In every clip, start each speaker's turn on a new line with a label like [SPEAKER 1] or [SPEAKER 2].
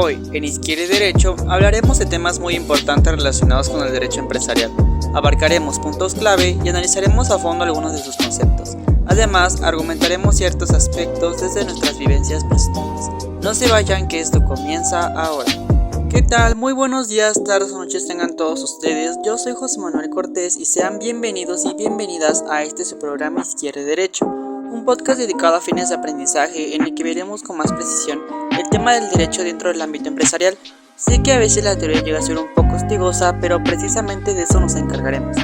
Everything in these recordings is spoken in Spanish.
[SPEAKER 1] Hoy, en Izquierda y Derecho, hablaremos de temas muy importantes relacionados con el derecho empresarial. Abarcaremos puntos clave y analizaremos a fondo algunos de sus conceptos. Además, argumentaremos ciertos aspectos desde nuestras vivencias personales. No se vayan, que esto comienza ahora. ¿Qué tal? Muy buenos días, tardes o noches tengan todos ustedes. Yo soy José Manuel Cortés y sean bienvenidos y bienvenidas a su programa Izquierda y Derecho, un podcast dedicado a fines de aprendizaje en el que veremos con más precisión el tema del derecho dentro del ámbito empresarial. Sé que a veces la teoría llega a ser un poco hostigosa, pero precisamente de eso nos encargaremos,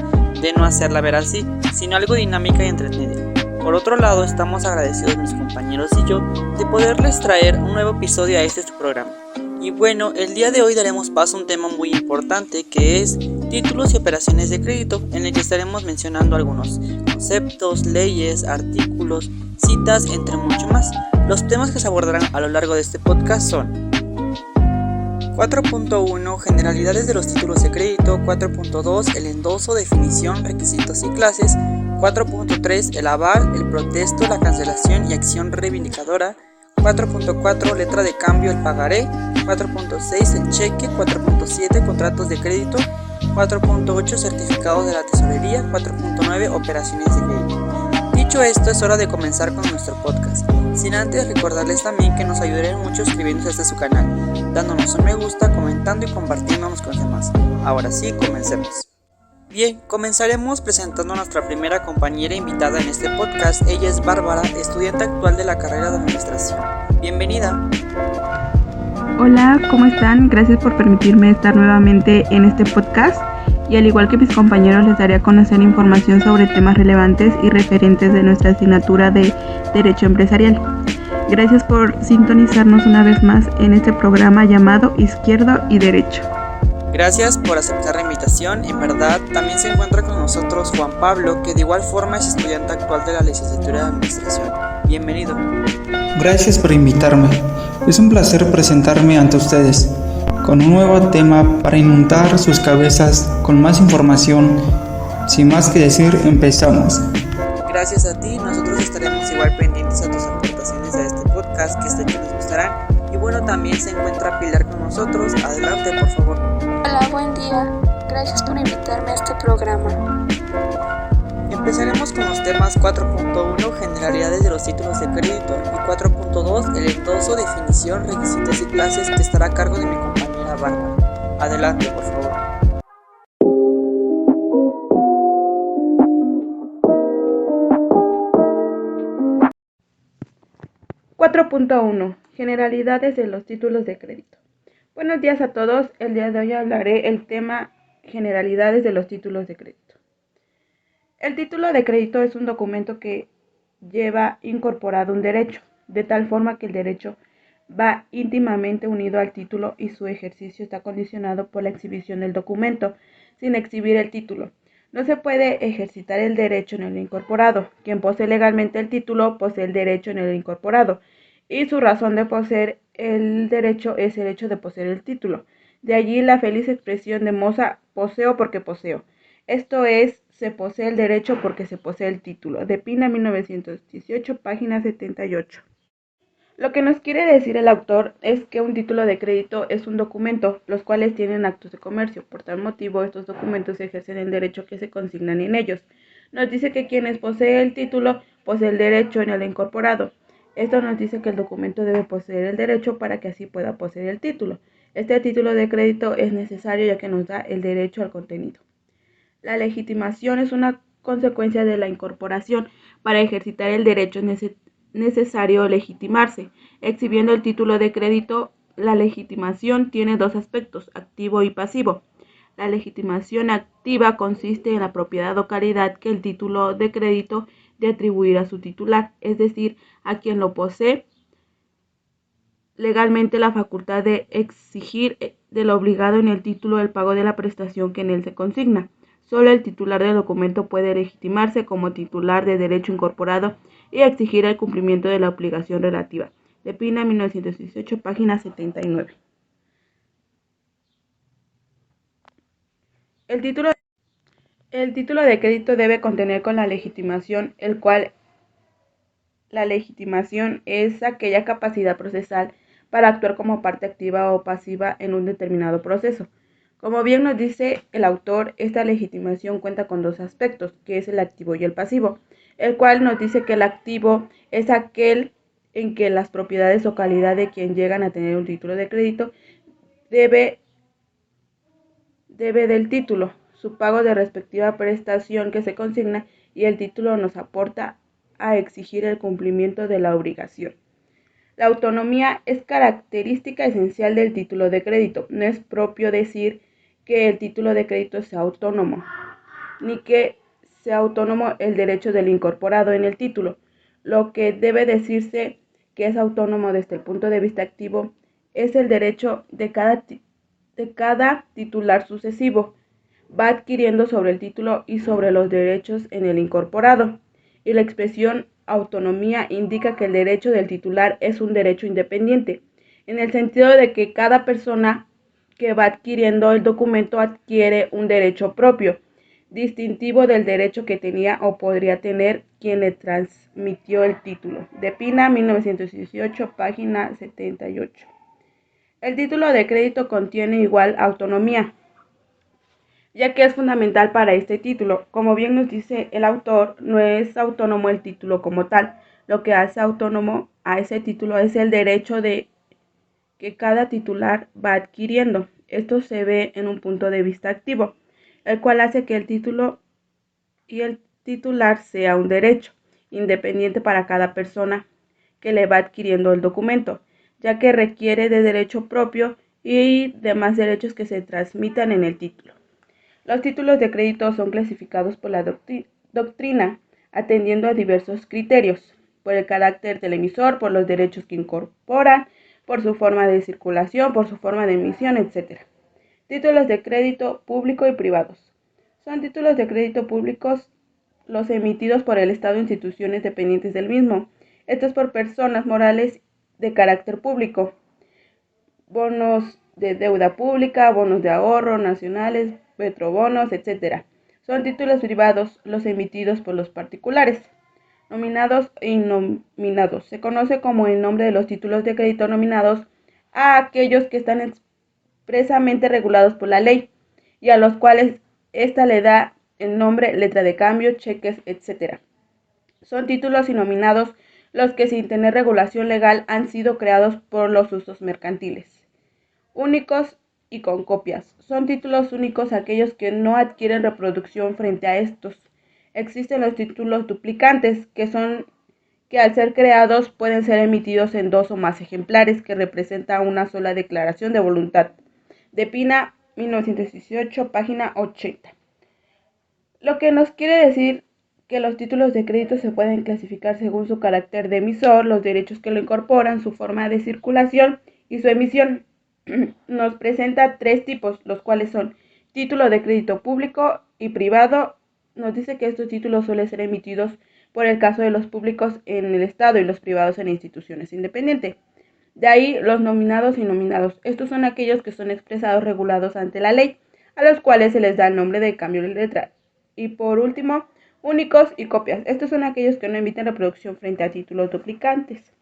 [SPEAKER 1] de no hacerla ver así, sino algo dinámica y entretenida. Por otro lado, estamos agradecidos mis compañeros y yo de poderles traer un nuevo episodio a su programa. Y bueno, el día de hoy daremos paso a un tema muy importante que es títulos y operaciones de crédito, en el que estaremos mencionando algunos conceptos, leyes, artículos, citas, entre mucho más. Los temas que se abordarán a lo largo de este podcast son 4.1 Generalidades de los títulos de crédito, 4.2 El endoso, definición, requisitos y clases, 4.3 El aval, el protesto, la cancelación y acción reivindicadora, 4.4 Letra de cambio, el pagaré, 4.6 El cheque, 4.7 Contratos de crédito, 4.8 Certificados de la tesorería, 4.9 Operaciones de crédito. Dicho esto, es hora de comenzar con nuestro podcast, sin antes recordarles también que nos ayudarían mucho suscribiéndose a su canal, dándonos un me gusta, comentando y compartiéndonos con los demás. Ahora sí, comencemos. Bien, comenzaremos presentando a nuestra primera compañera invitada en este podcast. Ella es Bárbara, estudiante actual de la carrera de Administración. Bienvenida.
[SPEAKER 2] Hola, ¿cómo están? Gracias por permitirme estar nuevamente en este podcast. Y al igual que mis compañeros, les daré a conocer información sobre temas relevantes y referentes de nuestra asignatura de Derecho Empresarial. Gracias por sintonizarnos una vez más en este programa llamado Izquierdo y Derecho.
[SPEAKER 1] Gracias por aceptar la invitación. En verdad, también se encuentra con nosotros Juan Pablo, que de igual forma es estudiante actual de la licenciatura de Administración. Bienvenido.
[SPEAKER 3] Gracias por invitarme. Es un placer presentarme ante ustedes con un nuevo tema para inundar sus cabezas con más información. Sin más que decir, empezamos.
[SPEAKER 1] Gracias a ti, nosotros estaremos igual pendientes a tus aportaciones a este podcast, que que nos gustarán. Y bueno, también se encuentra Pilar con nosotros. Adelante, por favor.
[SPEAKER 4] Hola, buen día. Gracias por invitarme a este programa.
[SPEAKER 1] Empezaremos con los temas 4.1 Generalidades de los títulos de crédito y 4.2 El endoso, definición, requisitos y clases, que estará a cargo de mi compañera Bárbara. Adelante, por favor.
[SPEAKER 2] Generalidades de los títulos de crédito. Buenos días a todos. El día de hoy hablaré el tema Generalidades de los títulos de crédito. El título de crédito es un documento que lleva incorporado un derecho, de tal forma que el derecho va íntimamente unido al título y su ejercicio está condicionado por la exhibición del documento. Sin exhibir el título, no se puede ejercitar el derecho en el incorporado. Quien posee legalmente el título posee el derecho en el incorporado, y su razón de poseer el derecho es el hecho de poseer el título. De allí la feliz expresión de Moza: poseo porque poseo. Esto es, se posee el derecho porque se posee el título. De Pina, 1918, página 78. Lo que nos quiere decir el autor es que un título de crédito es un documento, los cuales tienen actos de comercio. Por tal motivo, estos documentos ejercen el derecho que se consignan en ellos. Nos dice que quienes poseen el título posee el derecho en el incorporado. Esto nos dice que el documento debe poseer el derecho para que así pueda poseer el título. Este título de crédito es necesario ya que nos da el derecho al contenido. La legitimación es una consecuencia de la incorporación. Para ejercitar el derecho es necesario legitimarse. Exhibiendo el título de crédito, la legitimación tiene dos aspectos, activo y pasivo. La legitimación activa consiste en la propiedad o calidad que el título de crédito de atribuir a su titular, es decir, a quien lo posee legalmente la facultad de exigir del obligado en el título el pago de la prestación que en él se consigna. Solo el titular del documento puede legitimarse como titular de derecho incorporado y exigir el cumplimiento de la obligación relativa. De Pina, 1918, página 79. El título de crédito debe contener con la legitimación, el cual la legitimación es aquella capacidad procesal para actuar como parte activa o pasiva en un determinado proceso. Como bien nos dice el autor, esta legitimación cuenta con dos aspectos, que es el activo y el pasivo, el cual nos dice que el activo es aquel en que las propiedades o calidad de quien llegan a tener un título de crédito debe del título, su pago de respectiva prestación que se consigna, y el título nos aporta a exigir el cumplimiento de la obligación. La autonomía es característica esencial del título de crédito. No es propio decir que el título de crédito sea autónomo, ni que sea autónomo el derecho del incorporado en el título. Lo que debe decirse que es autónomo desde el punto de vista activo es el derecho de cada titular sucesivo. Va adquiriendo sobre el título y sobre los derechos en el incorporado. Y la expresión autonomía indica que el derecho del titular es un derecho independiente, en el sentido de que cada persona que va adquiriendo el documento adquiere un derecho propio, distintivo del derecho que tenía o podría tener quien le transmitió el título. De Pina, 1918, página 78. El título de crédito contiene igual autonomía, ya que es fundamental para este título. Como bien nos dice el autor, no es autónomo el título como tal. Lo que hace autónomo a ese título es el derecho de que cada titular va adquiriendo. Esto se ve en un punto de vista activo, el cual hace que el título y el titular sea un derecho independiente para cada persona que le va adquiriendo el documento, ya que requiere de derecho propio y demás derechos que se transmitan en el título. Los títulos de crédito son clasificados por la doctrina, atendiendo a diversos criterios, por el carácter del emisor, por los derechos que incorporan, por su forma de circulación, por su forma de emisión, etc. Títulos de crédito público y privados. Son títulos de crédito públicos los emitidos por el Estado e instituciones dependientes del mismo. Estos por personas morales de carácter público. Bonos de deuda pública, bonos de ahorro nacionales, petrobonos, etc. Son títulos privados los emitidos por los particulares. Nominados e innominados. Se conoce como el nombre de los títulos de crédito nominados a aquellos que están expresamente regulados por la ley y a los cuales ésta le da el nombre, letra de cambio, cheques, etc. Son títulos innominados los que sin tener regulación legal han sido creados por los usos mercantiles. Únicos y con copias. Son títulos únicos aquellos que no adquieren reproducción frente a estos. Existen los títulos duplicantes, que al ser creados pueden ser emitidos en dos o más ejemplares, que representa una sola declaración de voluntad. De Pina, 1918, página 80. Lo que nos quiere decir que los títulos de crédito se pueden clasificar según su carácter de emisor, los derechos que lo incorporan, su forma de circulación y su emisión. Nos presenta tres tipos, los cuales son título de crédito público y privado. Nos dice que estos títulos suelen ser emitidos por el caso de los públicos en el Estado y los privados en instituciones independientes. De ahí los nominados y nominados. Estos son aquellos que son expresados regulados ante la ley, a los cuales se les da el nombre de cambio de letra. Y por último, únicos y copias. Estos son aquellos que no emiten reproducción frente a títulos duplicantes,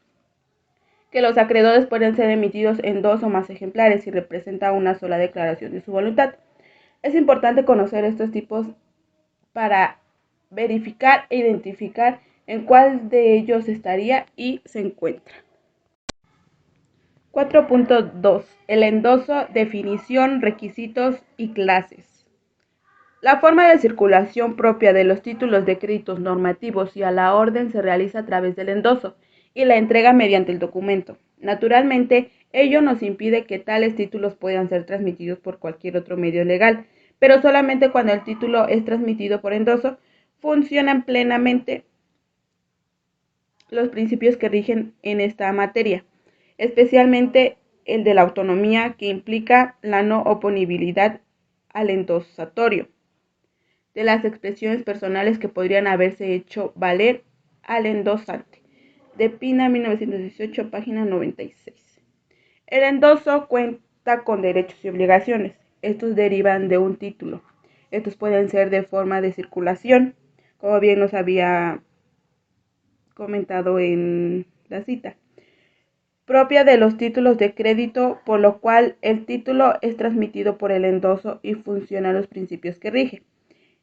[SPEAKER 2] que los acreedores pueden ser emitidos en dos o más ejemplares y representa una sola declaración de su voluntad. Es importante conocer estos tipos para verificar e identificar en cuál de ellos estaría y se encuentra. 4.2. El endoso, definición, requisitos y clases. La forma de circulación propia de los títulos de créditos normativos y a la orden se realiza a través del endoso y la entrega mediante el documento. Naturalmente, ello nos impide que tales títulos puedan ser transmitidos por cualquier otro medio legal, pero solamente cuando el título es transmitido por endoso funcionan plenamente los principios que rigen en esta materia, especialmente el de la autonomía, que implica la no oponibilidad al endosatorio de las expresiones personales que podrían haberse hecho valer al endosante. De Pina, 1918, página 96. El endoso cuenta con derechos y obligaciones. Estos derivan de un título. Estos pueden ser de forma de circulación, como bien nos había comentado en la cita. propia de los títulos de crédito, por lo cual el título es transmitido por el endoso y funciona a los principios que rige,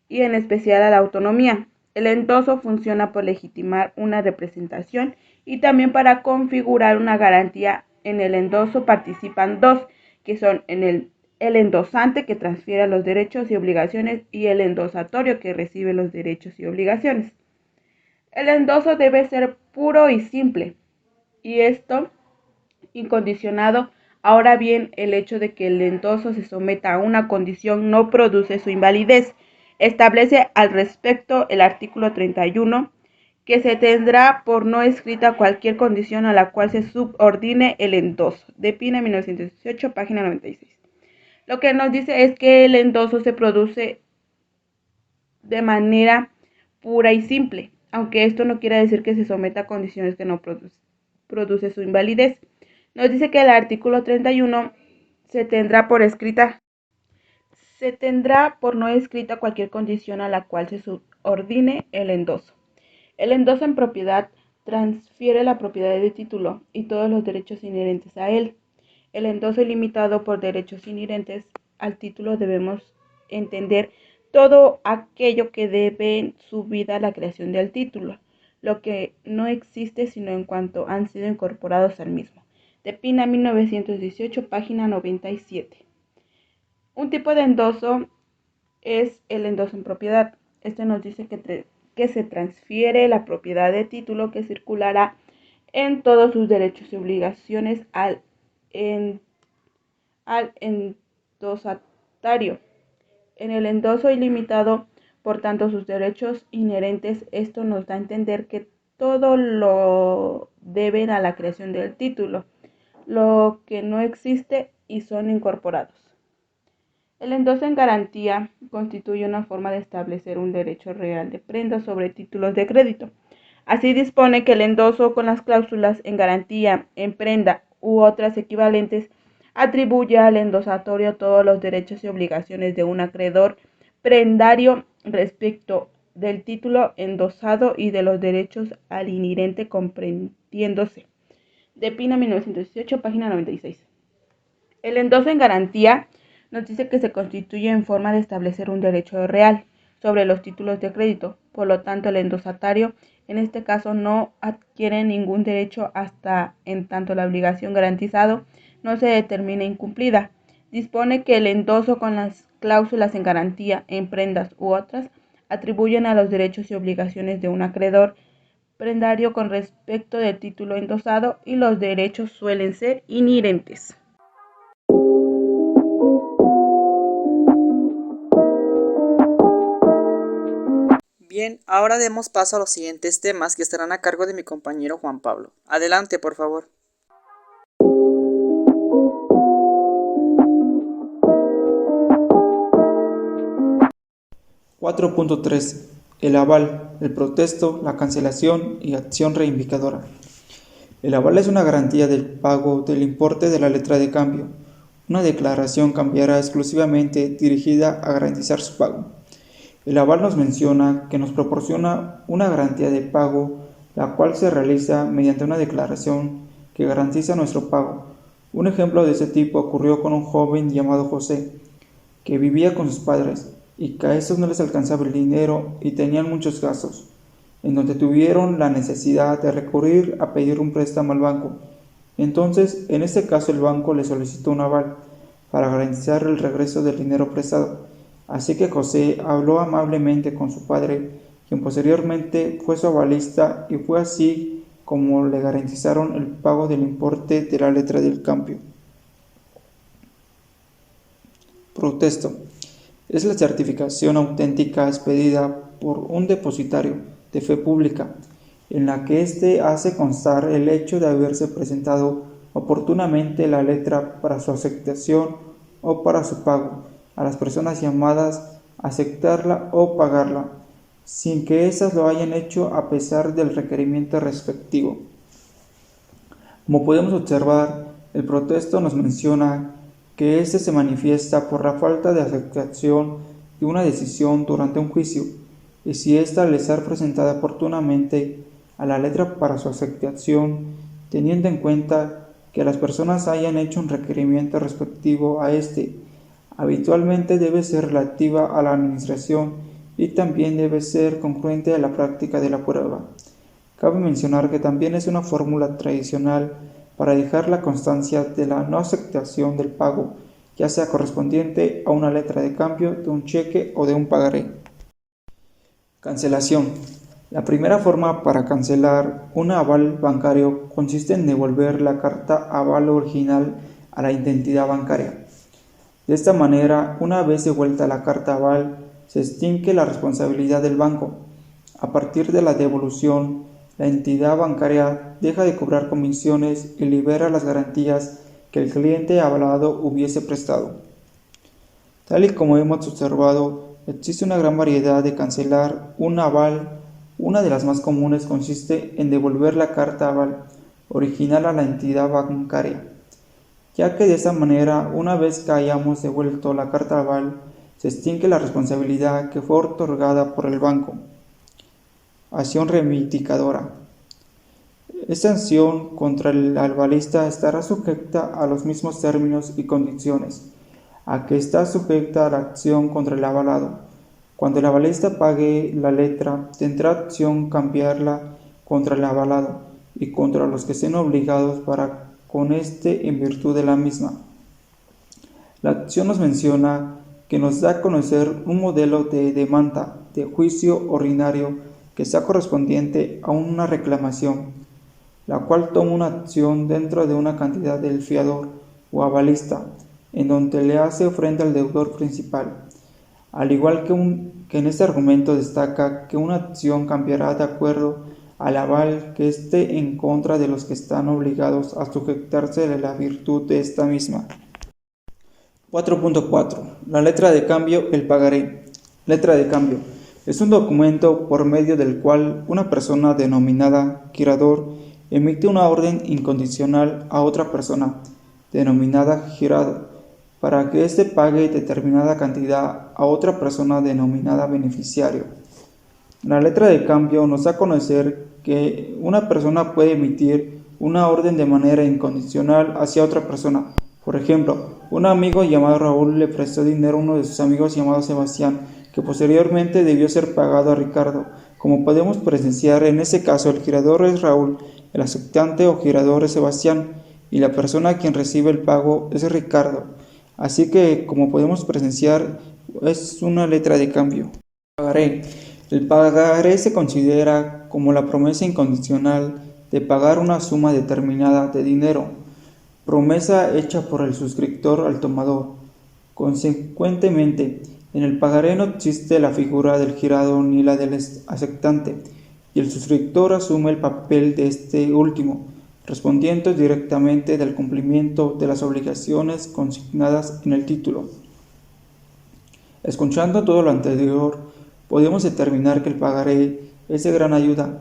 [SPEAKER 2] y en especial a la autonomía. El endoso funciona por legitimar una representación y también para configurar una garantía. En el endoso participan dos, que son el endosante, que transfiere los derechos y obligaciones, y el endosatorio, que recibe los derechos y obligaciones. El endoso debe ser puro y simple, y esto incondicionado. Ahora bien, el hecho de que el endoso se someta a una condición no produce su invalidez. Establece al respecto el artículo 31, que se tendrá por no escrita cualquier condición a la cual se subordine el endoso. De Pina, 1918, página 96. Lo que nos dice es que el endoso se produce de manera pura y simple, aunque esto no quiere decir que se someta a condiciones que no produce su invalidez. Nos dice que el artículo 31 se tendrá por no escrita cualquier condición a la cual se subordine el endoso. El endoso en propiedad transfiere la propiedad de título y todos los derechos inherentes a él. El endoso ilimitado por derechos inherentes al título debemos entender todo aquello que debe en su vida a la creación del título, lo que no existe sino en cuanto han sido incorporados al mismo. De Pina, 1918, página 97. Un tipo de endoso es el endoso en propiedad. Este nos dice que se transfiere la propiedad de título que circulará en todos sus derechos y obligaciones al endosatario. En el endoso ilimitado, por tanto, sus derechos inherentes, esto nos da a entender que todo lo deben a la creación del título, lo que no existe y son incorporados. El endoso en garantía constituye una forma de establecer un derecho real de prenda sobre títulos de crédito. Así dispone que el endoso con las cláusulas en garantía, en prenda u otras equivalentes atribuye al endosatorio todos los derechos y obligaciones de un acreedor prendario respecto del título endosado y de los derechos al inherente comprendiéndose. De Pina, 1918, página 96. El endoso en garantía nos dice que se constituye en forma de establecer un derecho real sobre los títulos de crédito. Por lo tanto, el endosatario en este caso no adquiere ningún derecho hasta en tanto la obligación garantizado no se determine incumplida. Dispone que el endoso con las cláusulas en garantía, en prendas u otras atribuyen a los derechos y obligaciones de un acreedor prendario con respecto del título endosado y los derechos suelen ser inherentes.
[SPEAKER 1] Bien, ahora demos paso a los siguientes temas que estarán a cargo de mi compañero Juan Pablo. Adelante, por favor.
[SPEAKER 3] (4.3) El aval, el protesto, la cancelación y acción reivindicadora. El aval es una garantía del pago del importe de la letra de cambio. Una declaración cambiará exclusivamente dirigida a garantizar su pago. El aval nos menciona que nos proporciona una garantía de pago, la cual se realiza mediante una declaración que garantiza nuestro pago. Un ejemplo de este tipo ocurrió con un joven llamado José, que vivía con sus padres y que a estos no les alcanzaba el dinero y tenían muchos gastos, en donde tuvieron la necesidad de recurrir a pedir un préstamo al banco. Entonces, en este caso el banco le solicitó un aval para garantizar el regreso del dinero prestado. Así que José habló amablemente con su padre, quien posteriormente fue su avalista, y fue así como le garantizaron el pago del importe de la letra del cambio. Protesto. Es la certificación auténtica expedida por un depositario de fe pública, en la que éste hace constar el hecho de haberse presentado oportunamente la letra para su aceptación o para su pago a las personas llamadas a aceptarla o pagarla, sin que éstas lo hayan hecho a pesar del requerimiento respectivo. Como podemos observar, el protesto nos menciona que éste se manifiesta por la falta de aceptación de una decisión durante un juicio, y si ésta le ser presentada oportunamente a la letra para su aceptación, teniendo en cuenta que las personas hayan hecho un requerimiento respectivo a este. Habitualmente debe ser relativa a la administración y también debe ser congruente a la práctica de la prueba. Cabe mencionar que también es una fórmula tradicional para dejar la constancia de la no aceptación del pago, ya sea correspondiente a una letra de cambio, de un cheque o de un pagaré. Cancelación. La primera forma para cancelar un aval bancario consiste en devolver la carta aval original a la entidad bancaria. De esta manera, una vez devuelta la carta aval, se extingue la responsabilidad del banco. A partir de la devolución, la entidad bancaria deja de cobrar comisiones y libera las garantías que el cliente avalado hubiese prestado. Tal y como hemos observado, existe una gran variedad de cancelar un aval. Una de las más comunes consiste en devolver la carta aval original a la entidad bancaria, ya que de esta manera, una vez que hayamos devuelto la carta aval, se extingue la responsabilidad que fue otorgada por el banco. Acción reivindicadora. Esta acción contra el avalista estará sujeta a los mismos términos y condiciones a que está sujeta la acción contra el avalado. Cuando el avalista pague la letra, tendrá opción cambiarla contra el avalado y contra los que estén obligados para con este en virtud de la misma. La acción nos menciona que nos da a conocer un modelo de demanda de juicio ordinario que sea correspondiente a una reclamación, la cual toma una acción dentro de una cantidad del fiador o avalista, en donde le hace frente al deudor principal. Al igual que en este argumento destaca que una acción cambiará de acuerdo al aval que esté en contra de los que están obligados a sujetarse de la virtud de esta misma. 4.4. La letra de cambio, el pagaré. Letra de cambio. Es un documento por medio del cual una persona denominada girador emite una orden incondicional a otra persona denominada girado para que éste pague determinada cantidad a otra persona denominada beneficiario. La letra de cambio nos da a conocer que una persona puede emitir una orden de manera incondicional hacia otra persona. Por ejemplo, un amigo llamado Raúl le prestó dinero a uno de sus amigos llamado Sebastián, que posteriormente debió ser pagado a Ricardo. Como podemos presenciar, en ese caso el girador es Raúl, el aceptante o girador es Sebastián, y la persona a quien recibe el pago es Ricardo. Así que, como podemos presenciar, es una letra de cambio. Pagaré. El pagaré se considera como la promesa incondicional de pagar una suma determinada de dinero, promesa hecha por el suscriptor al tomador. Consecuentemente, en el pagaré no existe la figura del girado ni la del aceptante, y el suscriptor asume el papel de este último, respondiendo directamente del cumplimiento de las obligaciones consignadas en el título. Escuchando todo lo anterior, podemos determinar que el pagaré es de gran ayuda,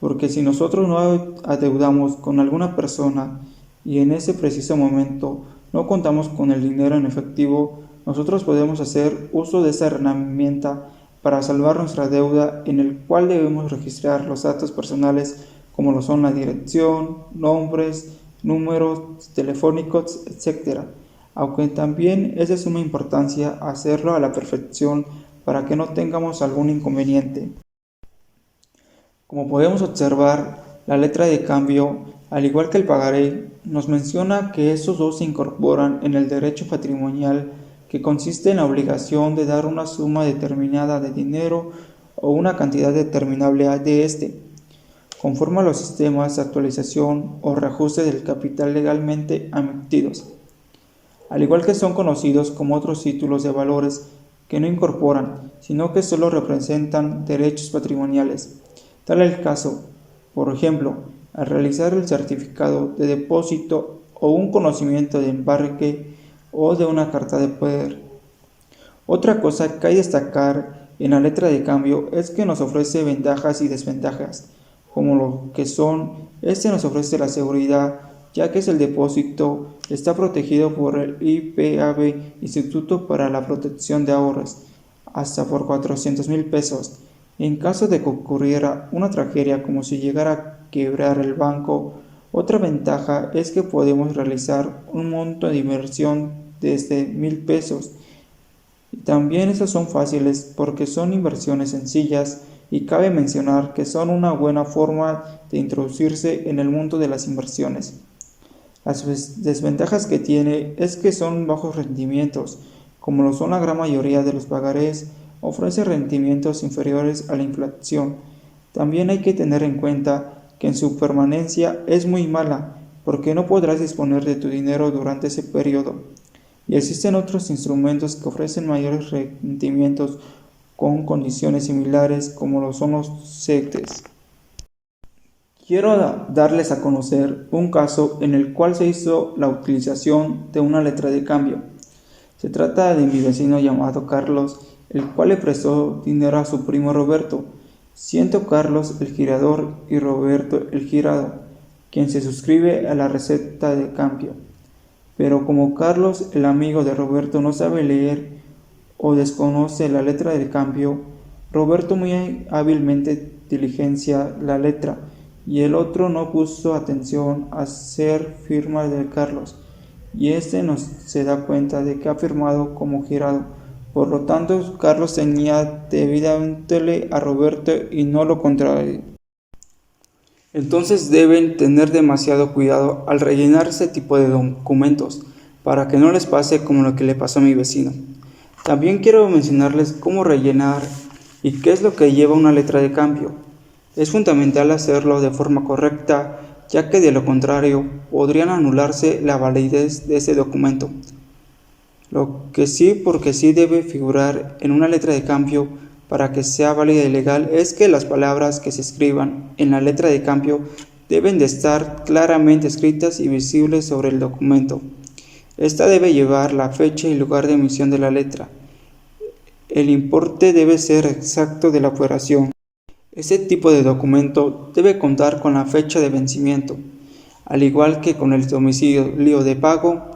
[SPEAKER 3] porque si nosotros no adeudamos con alguna persona y en ese preciso momento no contamos con el dinero en efectivo, nosotros podemos hacer uso de esa herramienta para salvar nuestra deuda, en el cual debemos registrar los datos personales como lo son la dirección, nombres, números telefónicos, etc. Aunque también es de suma importancia hacerlo a la perfección para que no tengamos algún inconveniente. Como podemos observar, la letra de cambio, al igual que el pagaré, nos menciona que estos dos se incorporan en el derecho patrimonial, que consiste en la obligación de dar una suma determinada de dinero o una cantidad determinable de este, conforme a los sistemas de actualización o reajuste del capital legalmente emitidos, al igual que son conocidos como otros títulos de valores que no incorporan, sino que solo representan derechos patrimoniales. Tal es el caso, por ejemplo, al realizar el certificado de depósito o un conocimiento de embarque o de una carta de poder. Otra cosa que hay que destacar en la letra de cambio es que nos ofrece ventajas y desventajas, como lo que son, este nos ofrece la seguridad, ya que el depósito está protegido por el IPAB, Instituto para la Protección de Ahorros, hasta por 400,000 pesos. En caso de que ocurriera una tragedia como si llegara a quebrar el banco Otra ventaja es que podemos realizar un monto de inversión desde 1,000 pesos. Y también esas son fáciles porque son inversiones sencillas y cabe mencionar que son una buena forma de introducirse en el mundo de las inversiones. Las desventajas que tiene es que son bajos rendimientos, como lo son la gran mayoría de los pagarés, ofrece rendimientos inferiores a la inflación. También hay que tener en cuenta que en su permanencia es muy mala, porque no podrás disponer de tu dinero durante ese periodo. Y existen otros instrumentos que ofrecen mayores rendimientos con condiciones similares, como lo son los CETES. Quiero darles a conocer un caso en el cual se hizo la utilización de una letra de cambio. Se trata de mi vecino llamado Carlos, el cual le prestó dinero a su primo Roberto, siendo Carlos el girador y Roberto el girado, quien se suscribe a la receta de cambio. Pero como Carlos, el amigo de Roberto, no sabe leer o desconoce la letra del cambio, Roberto muy hábilmente diligencia la letra y el otro no puso atención a hacer firma de Carlos, y este no se da cuenta de que ha firmado como girado. Por lo tanto, Carlos tenía debidamente a Roberto y no lo contrario. Entonces deben tener demasiado cuidado al rellenar ese tipo de documentos para que no les pase como lo que le pasó a mi vecino. También quiero mencionarles cómo rellenar y qué es lo que lleva una letra de cambio. Es fundamental hacerlo de forma correcta, ya que de lo contrario podrían anularse la validez de ese documento. Lo que sí, porque sí debe figurar en una letra de cambio para que sea válida y legal, es que las palabras que se escriban en la letra de cambio deben de estar claramente escritas y visibles sobre el documento. Esta debe llevar la fecha y lugar de emisión de la letra. El importe debe ser exacto de la operación. Ese tipo de documento debe contar con la fecha de vencimiento, al igual que con el domicilio de pago,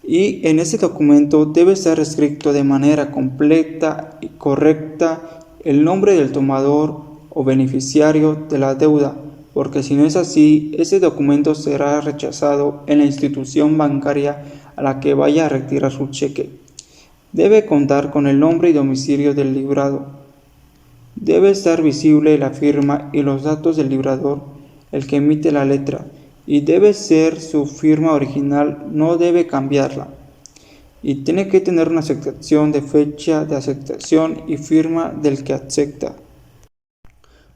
[SPEAKER 3] y en ese documento debe estar escrito de manera completa y correcta el nombre del tomador o beneficiario de la deuda, porque si no es así, ese documento será rechazado en la institución bancaria a la que vaya a retirar su cheque. Debe contar con el nombre y domicilio del librado. Debe estar visible la firma y los datos del librador, el que emite la letra, y debe ser su firma original, no debe cambiarla. Y tiene que tener una aceptación de fecha de aceptación y firma del que acepta.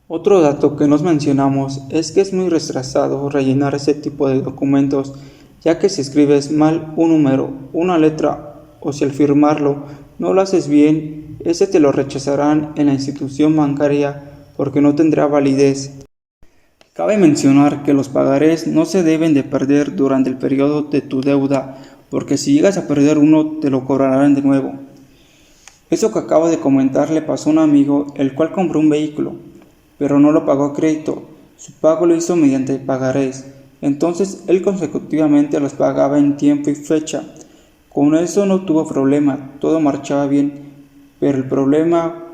[SPEAKER 3] Otro dato que nos mencionamos es que es muy retrasado rellenar ese tipo de documentos, ya que si escribes mal un número, una letra o si al firmarlo no lo haces bien, ese te lo rechazarán en la institución bancaria porque no tendrá validez. Cabe mencionar que los pagarés no se deben de perder durante el periodo de tu deuda, porque si llegas a perder uno te lo cobrarán de nuevo. Eso que acabo de comentar le pasó a un amigo el cual compró un vehículo, pero no lo pagó a crédito, su pago lo hizo mediante pagarés, entonces él consecutivamente los pagaba en tiempo y fecha. Con eso no tuvo problema, todo marchaba bien, pero el problema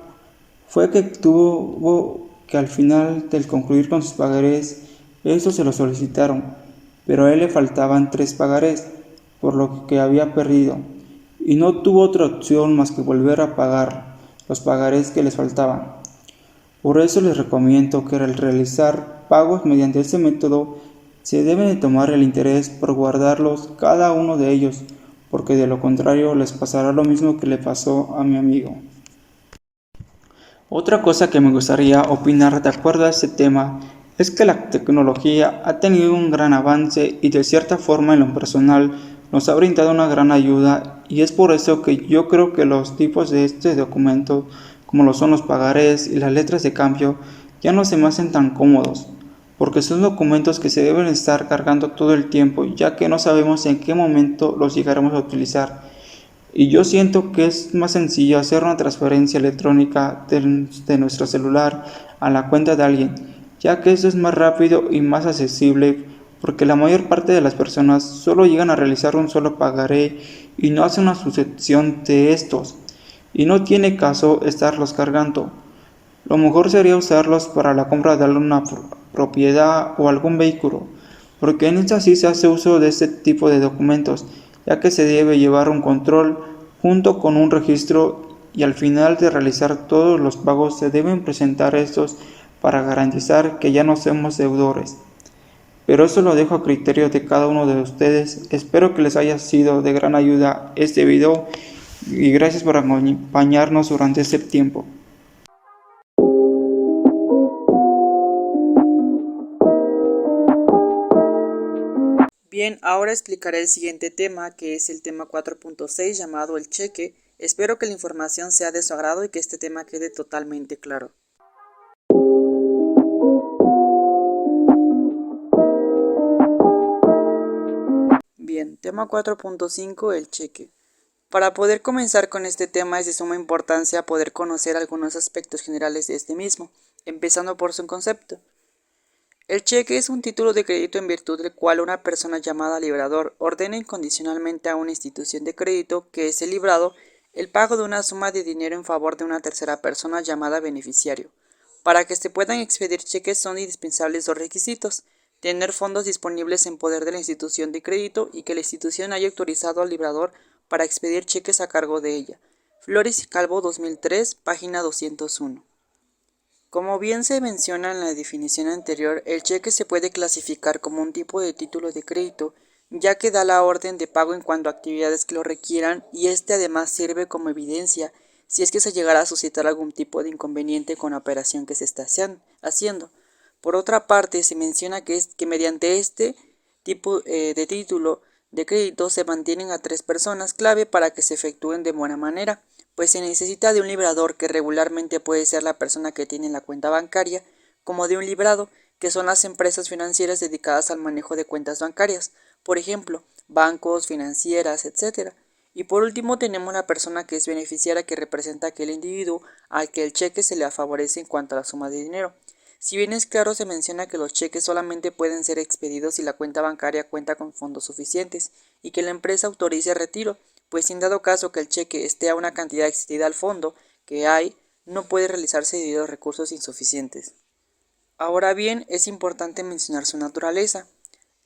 [SPEAKER 3] fue que tuvo que al final del concluir con sus pagarés, estos se lo solicitaron, pero a él le faltaban 3 pagarés, por lo que había perdido, y no tuvo otra opción más que volver a pagar los pagarés que les faltaban. Por eso les recomiendo que al realizar pagos mediante este método, se debe de tomar el interés por guardarlos cada uno de ellos, porque de lo contrario les pasará lo mismo que le pasó a mi amigo. Otra cosa que me gustaría opinar de acuerdo a este tema es que la tecnología ha tenido un gran avance y de cierta forma en lo personal nos ha brindado una gran ayuda, y es por eso que yo creo que los tipos de este documento, como lo son los pagarés y las letras de cambio, ya no se me hacen tan cómodos, porque son documentos que se deben estar cargando todo el tiempo, ya que no sabemos en qué momento los llegaremos a utilizar. Y yo siento que es más sencillo hacer una transferencia electrónica de nuestro celular a la cuenta de alguien, ya que eso es más rápido y más accesible, porque la mayor parte de las personas solo llegan a realizar un solo pagaré y no hacen una sucesión de estos, y no tiene caso estarlos cargando. Lo mejor sería usarlos para la compra de alguna propiedad o algún vehículo, porque en esta sí se hace uso de este tipo de documentos, ya que se debe llevar un control junto con un registro y al final de realizar todos los pagos se deben presentar estos para garantizar que ya no somos deudores. Pero eso lo dejo a criterio de cada uno de ustedes. Espero que les haya sido de gran ayuda este video y gracias por acompañarnos durante este tiempo.
[SPEAKER 1] Bien, ahora explicaré el siguiente tema, que es el tema 4.6 llamado el cheque. Espero que la información sea de su agrado y que este tema quede totalmente claro. Bien, tema 4.5, el cheque. Para poder comenzar con este tema es de suma importancia poder conocer algunos aspectos generales de este mismo, empezando por su concepto. El cheque es un título de crédito en virtud del cual una persona llamada librador ordena incondicionalmente a una institución de crédito que es el librado el pago de una suma de dinero en favor de una tercera persona llamada beneficiario. Para que se puedan expedir cheques son indispensables dos requisitos: tener fondos disponibles en poder de la institución de crédito y que la institución haya autorizado al librador para expedir cheques a cargo de ella. Flores y Calvo 2003, página 201. Como bien se menciona en la definición anterior, el cheque se puede clasificar como un tipo de título de crédito, ya que da la orden de pago en cuanto a actividades que lo requieran y este además sirve como evidencia si es que se llegara a suscitar algún tipo de inconveniente con la operación que se está haciendo. Por otra parte, se menciona que mediante este tipo de título de crédito se mantienen a 3 personas clave para que se efectúen de buena manera, pues se necesita de un librador, que regularmente puede ser la persona que tiene la cuenta bancaria, como de un librado, que son las empresas financieras dedicadas al manejo de cuentas bancarias, por ejemplo, bancos, financieras, etc. Y por último tenemos la persona que es beneficiaria, que representa a aquel individuo al que el cheque se le favorece en cuanto a la suma de dinero. Si bien es claro, se menciona que los cheques solamente pueden ser expedidos si la cuenta bancaria cuenta con fondos suficientes y que la empresa autorice el retiro, pues si en dado caso que el cheque esté a una cantidad excedida al fondo que hay, no puede realizarse debido a recursos insuficientes. Ahora bien, es importante mencionar su naturaleza.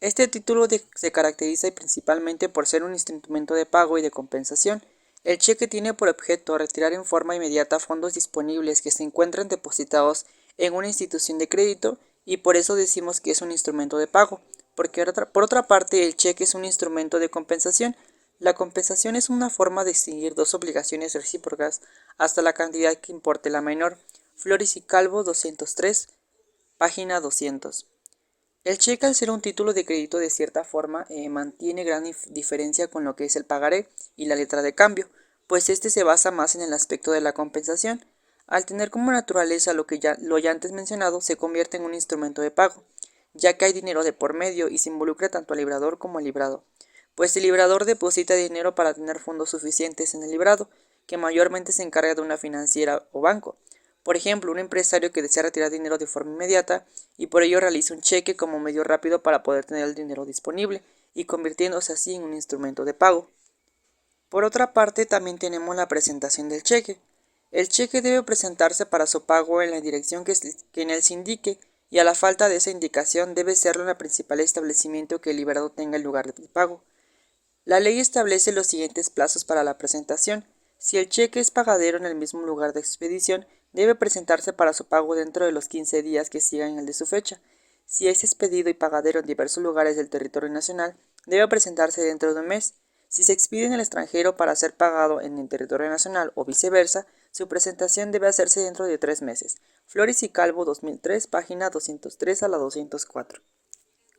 [SPEAKER 1] Este título se caracteriza principalmente por ser un instrumento de pago y de compensación. El cheque tiene por objeto retirar en forma inmediata fondos disponibles que se encuentran depositados en una institución de crédito y por eso decimos que es un instrumento de pago, porque por otra parte el cheque es un instrumento de compensación. La compensación es una forma de extinguir dos obligaciones recíprocas hasta la cantidad que importe la menor. Flores y Calvo 203, página 200. El cheque, al ser un título de crédito, de cierta forma mantiene gran diferencia con lo que es el pagaré y la letra de cambio, pues este se basa más en el aspecto de la compensación. Al tener como naturaleza lo ya antes mencionado, se convierte en un instrumento de pago, ya que hay dinero de por medio y se involucra tanto al librador como al librado, pues el librador deposita dinero para tener fondos suficientes en el librado, que mayormente se encarga de una financiera o banco. Por ejemplo, un empresario que desea retirar dinero de forma inmediata y por ello realiza un cheque como medio rápido para poder tener el dinero disponible y convirtiéndose así en un instrumento de pago. Por otra parte, también tenemos la presentación del cheque. El cheque debe presentarse para su pago en la dirección que en él se indique, y a la falta de esa indicación debe serlo en el principal establecimiento que el liberado tenga el lugar de pago. La ley establece los siguientes plazos para la presentación. Si el cheque es pagadero en el mismo lugar de expedición, debe presentarse para su pago dentro de los 15 días que sigan el de su fecha. Si es expedido y pagadero en diversos lugares del territorio nacional, debe presentarse dentro de un mes. Si se expide en el extranjero para ser pagado en el territorio nacional o viceversa, su presentación debe hacerse dentro de 3 meses. Flores y Calvo 2003, página 203 a la 204.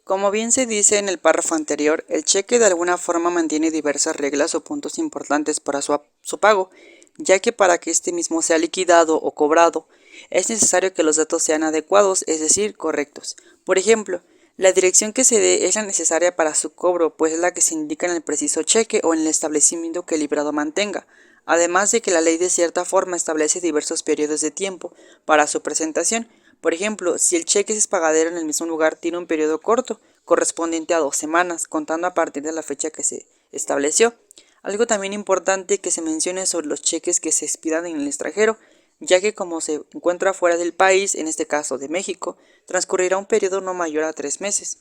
[SPEAKER 1] Como bien se dice en el párrafo anterior, el cheque de alguna forma mantiene diversas reglas o puntos importantes para su pago, ya que para que este mismo sea liquidado o cobrado, es necesario que los datos sean adecuados, es decir, correctos. Por ejemplo, la dirección que se dé es la necesaria para su cobro, pues es la que se indica en el preciso cheque o en el establecimiento que el librado mantenga, además de que la ley de cierta forma establece diversos periodos de tiempo para su presentación. Por ejemplo, si el cheque es pagadero en el mismo lugar, tiene un periodo corto, correspondiente a 2 semanas, contando a partir de la fecha que se estableció. Algo también importante que se mencione sobre los cheques que se expidan en el extranjero, ya que como se encuentra fuera del país, en este caso de México, transcurrirá un periodo no mayor a 3 meses.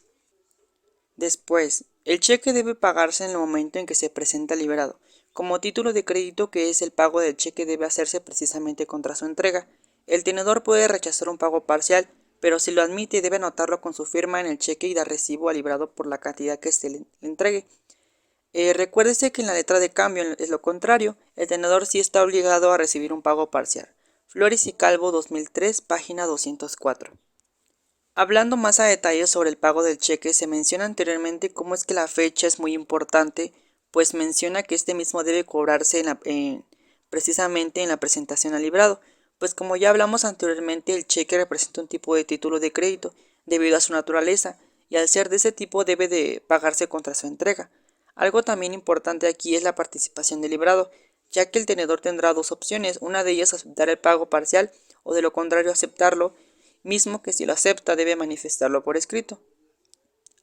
[SPEAKER 1] Después, el cheque debe pagarse en el momento en que se presenta liberado. Como título de crédito, que es el pago del cheque, debe hacerse precisamente contra su entrega. El tenedor puede rechazar un pago parcial, pero si lo admite debe anotarlo con su firma en el cheque y dar recibo al librado por la cantidad que se le entregue. Recuérdese que en la letra de cambio es lo contrario, el tenedor sí está obligado a recibir un pago parcial. Flores y Calvo 2003, página 204. Hablando más a detalle sobre el pago del cheque, se menciona anteriormente cómo es que la fecha es muy importante, pues menciona que este mismo debe cobrarse precisamente en la presentación al librado, pues como ya hablamos anteriormente, el cheque representa un tipo de título de crédito debido a su naturaleza, y al ser de ese tipo debe de pagarse contra su entrega. Algo también importante aquí es la participación del librado, ya que el tenedor tendrá dos opciones, una de ellas aceptar el pago parcial o de lo contrario aceptarlo, mismo que si lo acepta debe manifestarlo por escrito,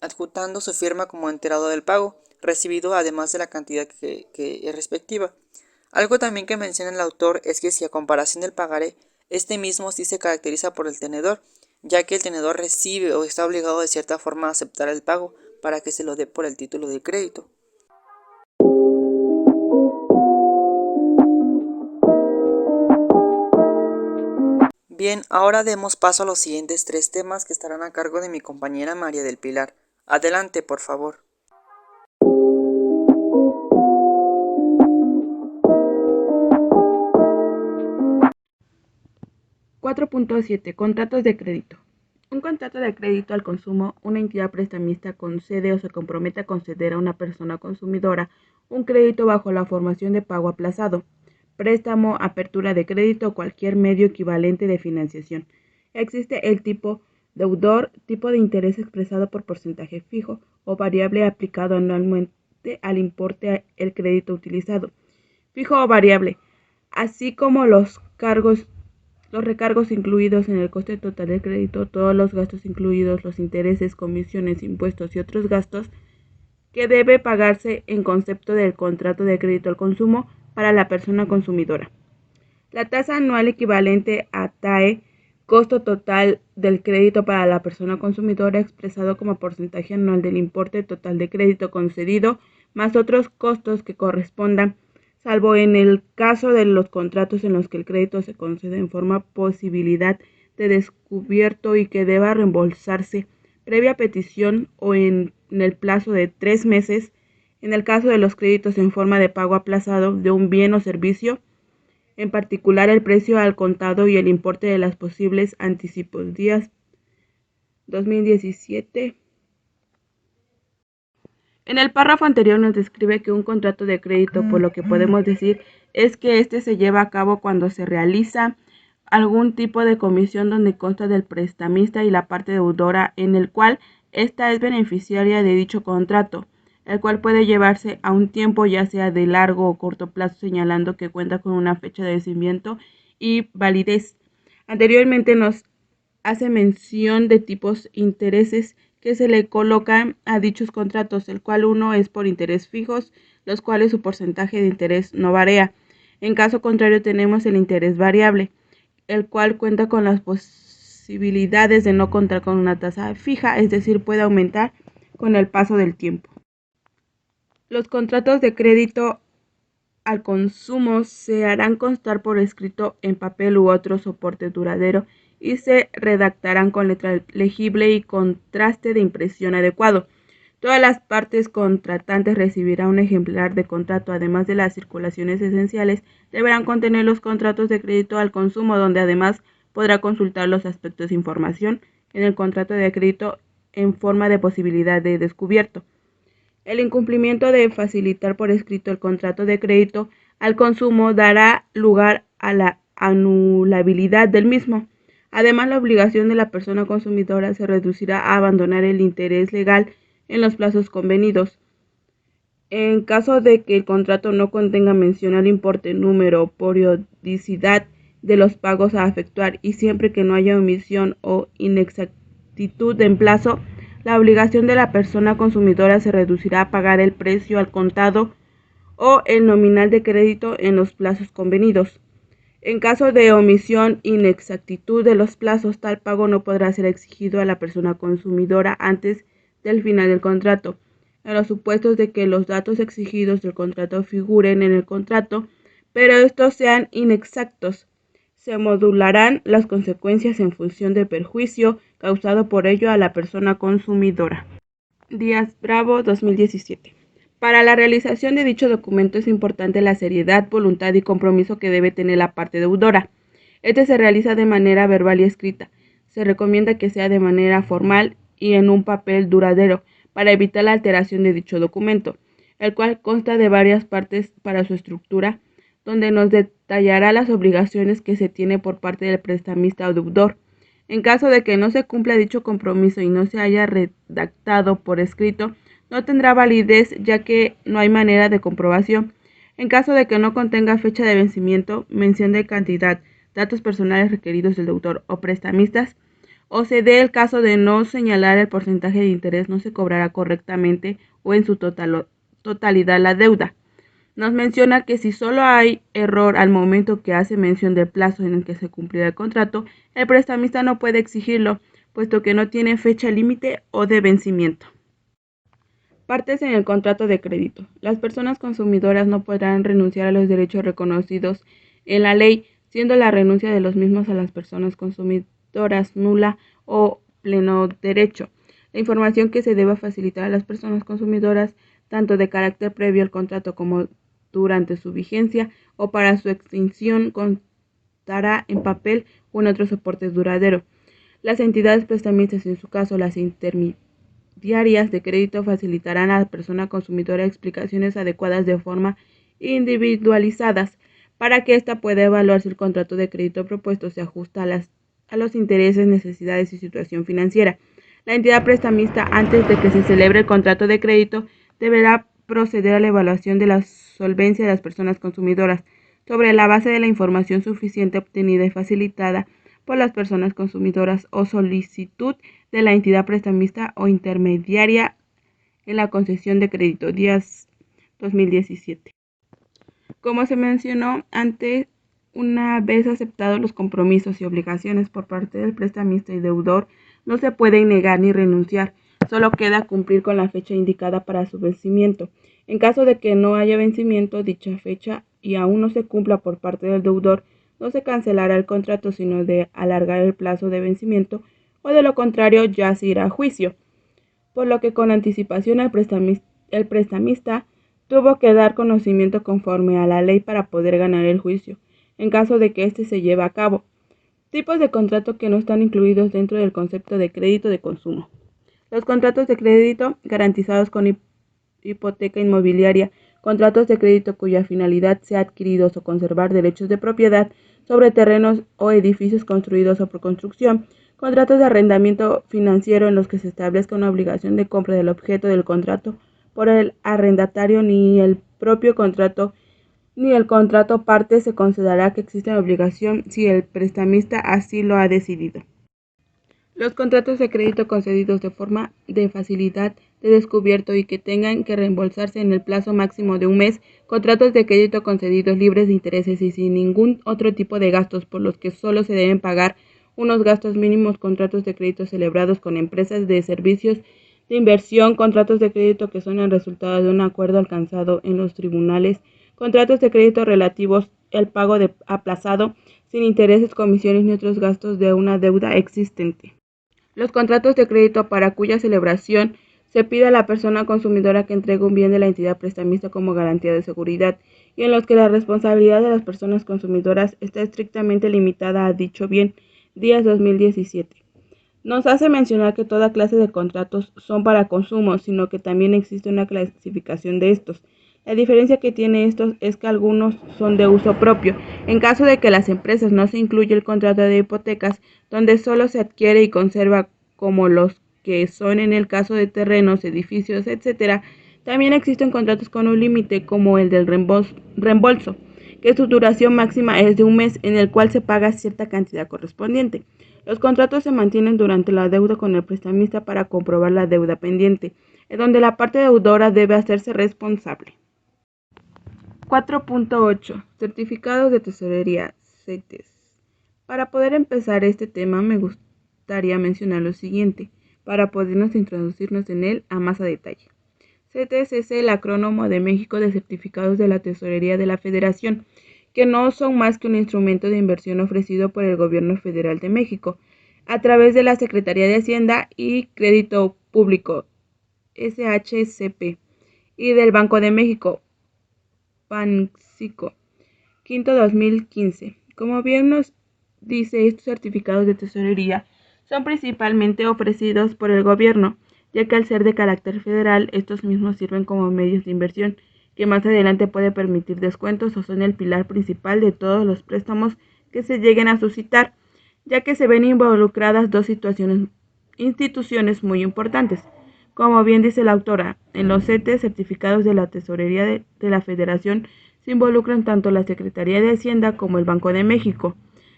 [SPEAKER 1] adjuntando su firma como enterado del pago recibido además de la cantidad que es respectiva. Algo también que menciona el autor es que si a comparación del pagaré, este mismo sí se caracteriza por el tenedor, ya que el tenedor recibe o está obligado de cierta forma a aceptar el pago para que se lo dé por el título de crédito. Bien, ahora demos paso a los siguientes tres temas que estarán a cargo de mi compañera María del Pilar. Adelante, por favor.
[SPEAKER 2] .7 Contratos de crédito. Un contrato de crédito al consumo, una entidad prestamista concede o se compromete a conceder a una persona consumidora un crédito bajo la formación de pago aplazado, préstamo, apertura de crédito o cualquier medio equivalente de financiación. Existe el tipo deudor, tipo de interés expresado por porcentaje fijo o variable aplicado anualmente al importe del crédito utilizado, fijo o variable, así como los recargos incluidos en el coste total del crédito, todos los gastos incluidos, los intereses, comisiones, impuestos y otros gastos que debe pagarse en concepto del contrato de crédito al consumo para la persona consumidora. La tasa anual equivalente a TAE, costo total del crédito para la persona consumidora expresado como porcentaje anual del importe total de crédito concedido, más otros costos que correspondan, salvo en el caso de los contratos en los que el crédito se concede en forma posibilidad de descubierto y que deba reembolsarse previa petición o en el plazo de 3 meses, en el caso de los créditos en forma de pago aplazado de un bien o servicio, en particular el precio al contado y el importe de los posibles anticipos. Díaz 2017. En el párrafo anterior nos describe que un contrato de crédito, por lo que podemos decir, es que este se lleva a cabo cuando se realiza algún tipo de comisión donde consta del prestamista y la parte deudora, en el cual ésta es beneficiaria de dicho contrato, el cual puede llevarse a un tiempo ya sea de largo o corto plazo, señalando que cuenta con una fecha de vencimiento y validez. Anteriormente nos hace mención de tipos intereses que se le colocan a dichos contratos, el cual uno es por interés fijos, los cuales su porcentaje de interés no varía. En caso contrario tenemos el interés variable, el cual cuenta con las posibilidades de no contar con una tasa fija, es decir, puede aumentar con el paso del tiempo. Los contratos de crédito al consumo se harán constar por escrito en papel u otro soporte duradero y se redactarán con letra legible y contraste de impresión adecuado. Todas las partes contratantes recibirán un ejemplar de contrato, además de las circulaciones esenciales, deberán contener los contratos de crédito al consumo, donde además podrá consultar los aspectos de información en el contrato de crédito en forma de posibilidad de descubierto. El incumplimiento de facilitar por escrito el contrato de crédito al consumo dará lugar a la anulabilidad del mismo. Además, la obligación de la persona consumidora se reducirá a abandonar el interés legal en los plazos convenidos. En caso de que el contrato no contenga mención al importe, número o periodicidad de los pagos a efectuar y siempre que no haya omisión o inexactitud en plazo, la obligación de la persona consumidora se reducirá a pagar el precio al contado o el nominal de crédito en los plazos convenidos. En caso de omisión, inexactitud de los plazos, tal pago no podrá ser exigido a la persona consumidora antes del final del contrato, en los supuestos de que los datos exigidos del contrato figuren en el contrato, pero estos sean inexactos. Se modularán las consecuencias en función del perjuicio causado por ello a la persona consumidora. Díaz Bravo, 2017. Para la realización de dicho documento es importante la seriedad, voluntad y compromiso que debe tener la parte deudora. Este se realiza de manera verbal y escrita. Se recomienda que sea de manera formal y en un papel duradero, para evitar la alteración de dicho documento, el cual consta de varias partes para su estructura, donde nos detallará las obligaciones que se tiene por parte del prestamista o deudor. En caso de que no se cumpla dicho compromiso y no se haya redactado por escrito, no tendrá validez, ya que no hay manera de comprobación. En caso de que no contenga fecha de vencimiento, mención de cantidad, datos personales requeridos del deudor o prestamistas, o se dé el caso de no señalar el porcentaje de interés, no se cobrará correctamente o en su totalidad la deuda. Nos menciona que si solo hay error al momento que hace mención del plazo en el que se cumplirá el contrato, el prestamista no puede exigirlo, puesto que no tiene fecha límite o de vencimiento. Partes en el contrato de crédito. Las personas consumidoras no podrán renunciar a los derechos reconocidos en la ley, siendo la renuncia de los mismos a las personas consumidoras nula o pleno derecho. La información que se deba facilitar a las personas consumidoras, tanto de carácter previo al contrato como durante su vigencia o para su extinción, constará en papel o en otro soporte duradero. Las entidades prestamistas, en su caso las intermediarias de crédito, facilitarán a la persona consumidora explicaciones adecuadas de forma individualizadas para que ésta pueda evaluar si el contrato de crédito propuesto se ajusta a los intereses, necesidades y situación financiera. La entidad prestamista, antes de que se celebre el contrato de crédito, deberá proceder a la evaluación de la solvencia de las personas consumidoras sobre la base de la información suficiente obtenida y facilitada por las personas consumidoras o solicitud de la entidad prestamista o intermediaria en la concesión de crédito. Díaz 2017. Como se mencionó antes, una vez aceptados los compromisos y obligaciones por parte del prestamista y deudor, no se pueden negar ni renunciar, solo queda cumplir con la fecha indicada para su vencimiento. En caso de que no haya vencimiento dicha fecha y aún no se cumpla por parte del deudor, no se cancelará el contrato, sino de alargar el plazo de vencimiento, o de lo contrario ya se irá a juicio, por lo que con anticipación el prestamista tuvo que dar conocimiento conforme a la ley para poder ganar el juicio, en caso de que éste se lleve a cabo. Tipos de contrato que no están incluidos dentro del concepto de crédito de consumo. Los contratos de crédito garantizados con hipoteca inmobiliaria, contratos de crédito cuya finalidad sea adquirir o conservar derechos de propiedad sobre terrenos o edificios construidos o por construcción, contratos de arrendamiento financiero en los que se establezca una obligación de compra del objeto del contrato por el arrendatario, ni el propio contrato ni el contrato parte se considerará que existe una obligación si el prestamista así lo ha decidido. Los contratos de crédito concedidos de forma de facilidad de descubierto y que tengan que reembolsarse en el plazo máximo de un mes, contratos de crédito concedidos libres de intereses y sin ningún otro tipo de gastos por los que solo se deben pagar unos gastos mínimos, contratos de crédito celebrados con empresas de servicios de inversión, contratos de crédito que son el resultado de un acuerdo alcanzado en los tribunales, contratos de crédito relativos al pago de aplazado sin intereses, comisiones ni otros gastos de una deuda existente. Los contratos de crédito para cuya celebración se pide a la persona consumidora que entregue un bien de la entidad prestamista como garantía de seguridad y en los que la responsabilidad de las personas consumidoras está estrictamente limitada a dicho bien. Díaz 2017. Nos hace mencionar que toda clase de contratos son para consumo, sino que también existe una clasificación de estos. La diferencia que tiene estos es que algunos son de uso propio. En caso de que las empresas no se incluya el contrato de hipotecas, donde solo se adquiere y conserva, como los que son en el caso de terrenos, edificios, etc., también existen contratos con un límite, como el del reembolso, que su duración máxima es de un mes, en el cual se paga cierta cantidad correspondiente. Los contratos se mantienen durante la deuda con el prestamista para comprobar la deuda pendiente, en donde la parte deudora debe hacerse responsable. 4.8. Certificados de tesorería, CETES. Para poder empezar este tema me gustaría mencionar lo siguiente. para podernos introducirnos en él a más a detalle. CETES es el acrónimo de México de Certificados de la Tesorería de la Federación, que no son más que un instrumento de inversión ofrecido por el Gobierno Federal de México a través de la Secretaría de Hacienda y Crédito Público, SHCP, y del Banco de México, Banxico, quinto 2015. Como bien nos dice, estos certificados de tesorería son principalmente ofrecidos por el gobierno, ya que al ser de carácter federal, estos mismos sirven como medios de inversión que más adelante puede permitir descuentos o son el pilar principal de todos los préstamos que se lleguen a suscitar, ya que se ven involucradas dos instituciones muy importantes. Como bien dice la autora, en los CETES, certificados de la Tesorería de la Federación, se involucran tanto la Secretaría de Hacienda como el Banco de México,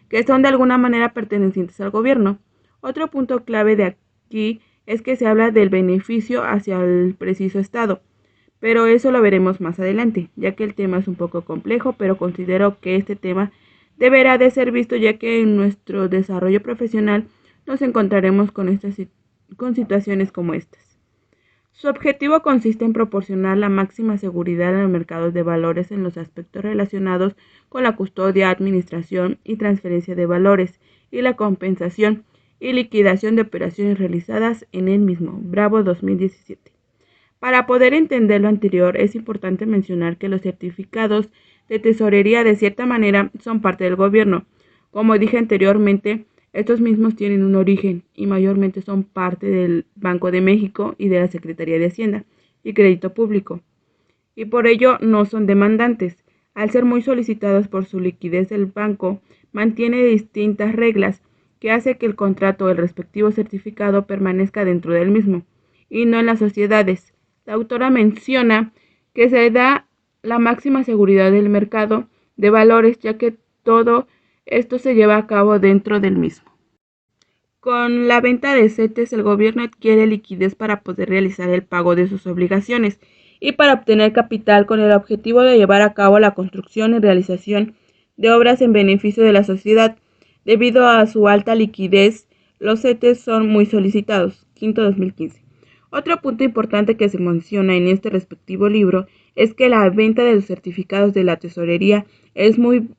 [SPEAKER 2] que son de alguna manera pertenecientes al gobierno. Otro punto clave de aquí es que se habla del beneficio hacia el preciso Estado, pero eso lo veremos más adelante, ya que el tema es un poco complejo, pero considero que este tema deberá de ser visto ya que en nuestro desarrollo profesional nos encontraremos con situaciones como estas. Su objetivo consiste en proporcionar la máxima seguridad en los mercados de valores en los aspectos relacionados con la custodia, administración y transferencia de valores y la compensación y liquidación de operaciones realizadas en el mismo. Bravo 2017. Para poder entender lo anterior, es importante mencionar que los certificados de tesorería de cierta manera son parte del gobierno. Como dije anteriormente, estos mismos tienen un origen y mayormente son parte del Banco de México y de la Secretaría de Hacienda y Crédito Público, y por ello no son demandantes. Al ser muy solicitados por su liquidez, el banco mantiene distintas reglas que hace que el contrato o el respectivo certificado permanezca dentro del mismo, y no en las sociedades. La autora menciona que se da la máxima seguridad del mercado de valores, ya que todo esto se lleva a cabo dentro del mismo. Con la venta de CETES, el gobierno adquiere liquidez para poder realizar el pago de sus obligaciones y para obtener capital con el objetivo de llevar a cabo la construcción y realización de obras en beneficio de la sociedad. Debido a su alta liquidez, los CETES son muy solicitados. Quinto 2015. Otro punto importante que se menciona en este respectivo libro es que la venta de los certificados de la tesorería es muy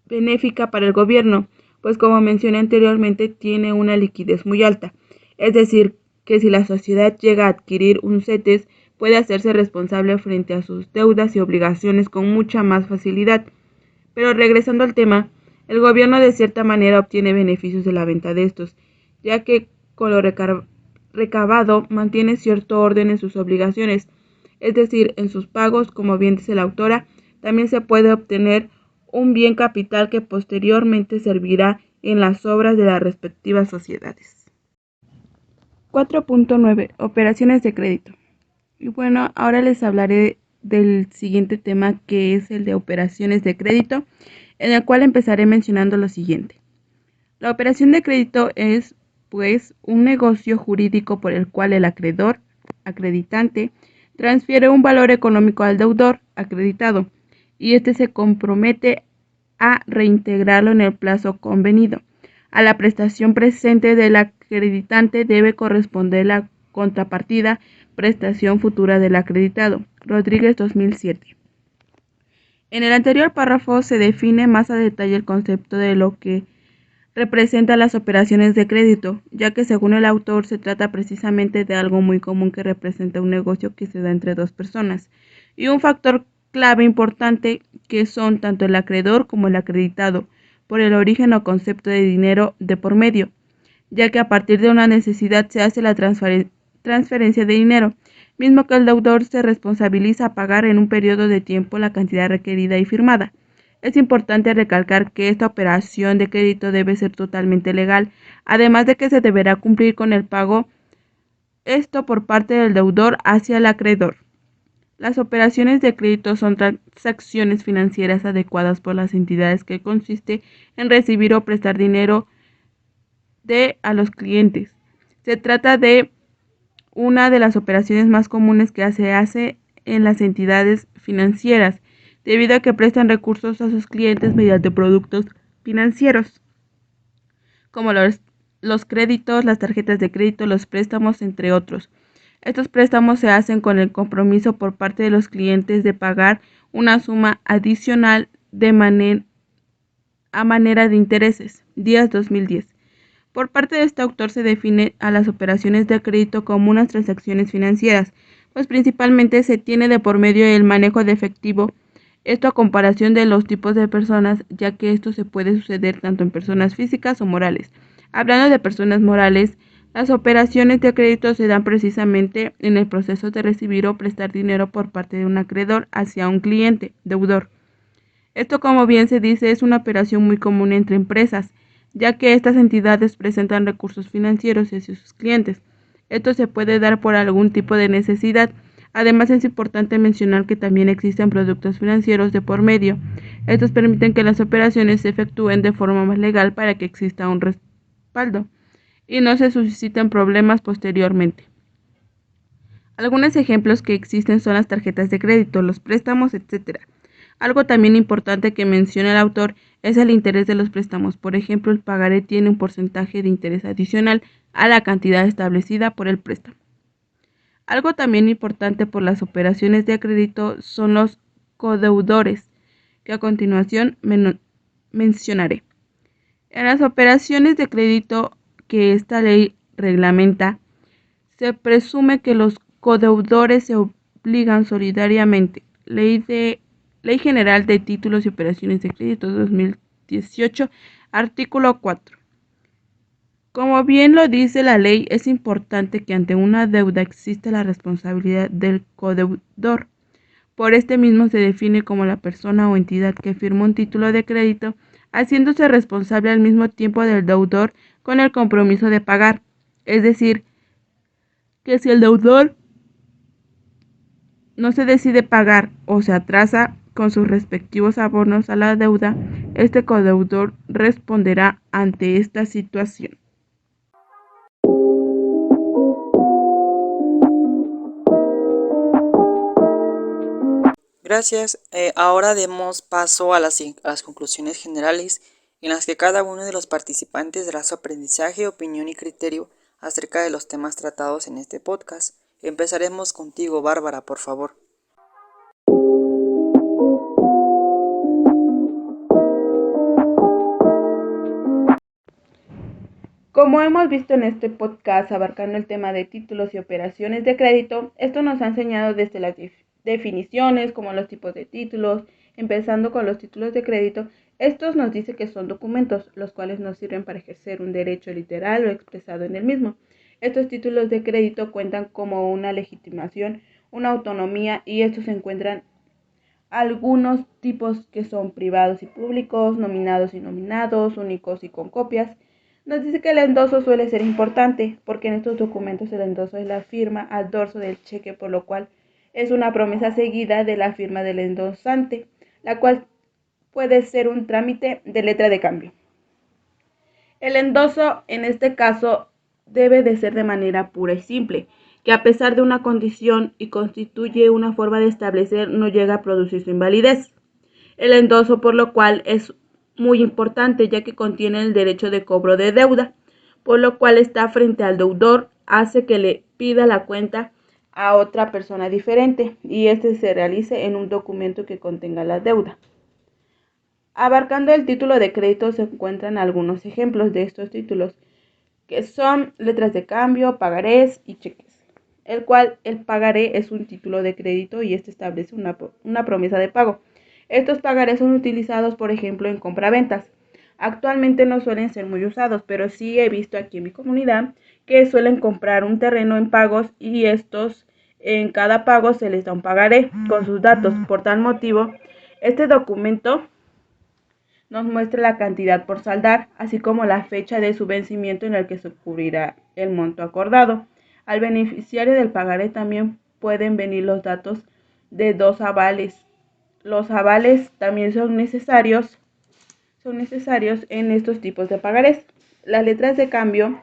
[SPEAKER 2] benéfica para el gobierno, pues como mencioné anteriormente, tiene una liquidez muy alta. Es decir, que si la sociedad llega a adquirir un CETES, puede hacerse responsable frente a sus deudas y obligaciones con mucha más facilidad. Pero regresando al tema, el gobierno de cierta manera obtiene beneficios de la venta de estos, ya que con lo recabado mantiene cierto orden en sus obligaciones, es decir, en sus pagos. Como bien dice la autora, también se puede obtener un bien capital que posteriormente servirá en las obras de las respectivas sociedades. 4.9. Operaciones de crédito. Y bueno, ahora les hablaré del siguiente tema, que es el de operaciones de crédito, en el cual empezaré mencionando lo siguiente. La operación de crédito es, pues, un negocio jurídico por el cual el acreedor, acreditante, transfiere un valor económico al deudor, acreditado, y éste se compromete a reintegrarlo en el plazo convenido. A la prestación presente del acreditante debe corresponder la contrapartida, prestación futura del acreditado. Rodríguez 2007. En el anterior párrafo se define más a detalle el concepto de lo que representa las operaciones de crédito, ya que según el autor se trata precisamente de algo muy común que representa un negocio que se da entre dos personas, y un factor clave importante que son tanto el acreedor como el acreditado, por el origen o concepto de dinero de por medio, ya que a partir de una necesidad se hace la transferencia de dinero, mismo que el deudor se responsabiliza a pagar en un periodo de tiempo la cantidad requerida y firmada. Es importante recalcar que esta operación de crédito debe ser totalmente legal, además de que se deberá cumplir con el pago, esto por parte del deudor hacia el acreedor. Las operaciones de crédito son transacciones financieras adecuadas por las entidades que consiste en recibir o prestar dinero a los clientes. Se trata de una de las operaciones más comunes que se hace en las entidades financieras, debido a que prestan recursos a sus clientes mediante productos financieros, como lo es los créditos, las tarjetas de crédito, los préstamos, entre otros. Estos préstamos se hacen con el compromiso por parte de los clientes de pagar una suma adicional a manera de intereses. Díaz 2010. Por parte de este autor se define a las operaciones de crédito como unas transacciones financieras, pues principalmente se tiene de por medio el manejo de efectivo, esto a comparación de los tipos de personas, ya que esto se puede suceder tanto en personas físicas o morales. Hablando de personas morales, las operaciones de crédito se dan precisamente en el proceso de recibir o prestar dinero por parte de un acreedor hacia un cliente, deudor. Esto, como bien se dice, es una operación muy común entre empresas, ya que estas entidades presentan recursos financieros hacia sus clientes. Esto se puede dar por algún tipo de necesidad. Además, es importante mencionar que también existen productos financieros de por medio. Estos permiten que las operaciones se efectúen de forma más legal para que exista un respaldo y no se susciten problemas posteriormente. Algunos ejemplos que existen son las tarjetas de crédito, los préstamos, etc. Algo también importante que menciona el autor es el interés de los préstamos. Por ejemplo, el pagaré tiene un porcentaje de interés adicional a la cantidad establecida por el préstamo. Algo también importante por las operaciones de crédito son los codeudores, que a continuación mencionaré. En las operaciones de crédito que esta ley reglamenta, se presume que los codeudores se obligan solidariamente. Ley General de Títulos y Operaciones de Crédito 2018, artículo 4. Como bien lo dice la ley, es importante que ante una deuda exista la responsabilidad del codeudor. Por este mismo se define como la persona o entidad que firma un título de crédito, haciéndose responsable al mismo tiempo del deudor con el compromiso de pagar. Es decir, que si el deudor no se decide pagar o se atrasa con sus respectivos abonos a la deuda, este codeudor responderá ante esta situación.
[SPEAKER 1] Gracias. Ahora demos paso a las conclusiones generales en las que cada uno de los participantes dará su aprendizaje, opinión y criterio acerca de los temas tratados en este podcast. Empezaremos contigo, Bárbara, por favor.
[SPEAKER 2] Como hemos visto en este podcast abarcando el tema de títulos y operaciones de crédito, esto nos ha enseñado desde las definiciones como los tipos de títulos, empezando con los títulos de crédito. Estos nos dice que son documentos, los cuales nos sirven para ejercer un derecho literal o expresado en el mismo. Estos títulos de crédito cuentan como una legitimación, una autonomía, y estos se encuentran algunos tipos que son privados y públicos, nominados y nominados, únicos y con copias. Nos dice que el endoso suele ser importante porque en estos documentos el endoso es la firma al dorso del cheque, por lo cual es una promesa seguida de la firma del endosante, la cual puede ser un trámite de letra de cambio. El endoso en este caso debe de ser de manera pura y simple, que a pesar de una condición y constituye una forma de establecer, no llega a producir su invalidez. El endoso, por lo cual, es muy importante, ya que contiene el derecho de cobro de deuda, por lo cual está frente al deudor, hace que le pida la cuenta a otra persona diferente y este se realice en un documento que contenga la deuda. Abarcando el título de crédito se encuentran algunos ejemplos de estos títulos, que son letras de cambio, pagarés y cheques, el cual el pagaré es un título de crédito y este establece una promesa de pago. Estos pagarés son utilizados, por ejemplo, en compraventas. Actualmente no suelen ser muy usados, pero sí he visto aquí en mi comunidad que suelen comprar un terreno en pagos y estos en cada pago se les da un pagaré con sus datos. Por tal motivo, este documento nos muestra la cantidad por saldar, así como la fecha de su vencimiento en el que se cubrirá el monto acordado. Al beneficiario del pagaré también pueden venir los datos de 2 avales. Los avales también son necesarios en estos tipos de pagarés. Las letras de cambio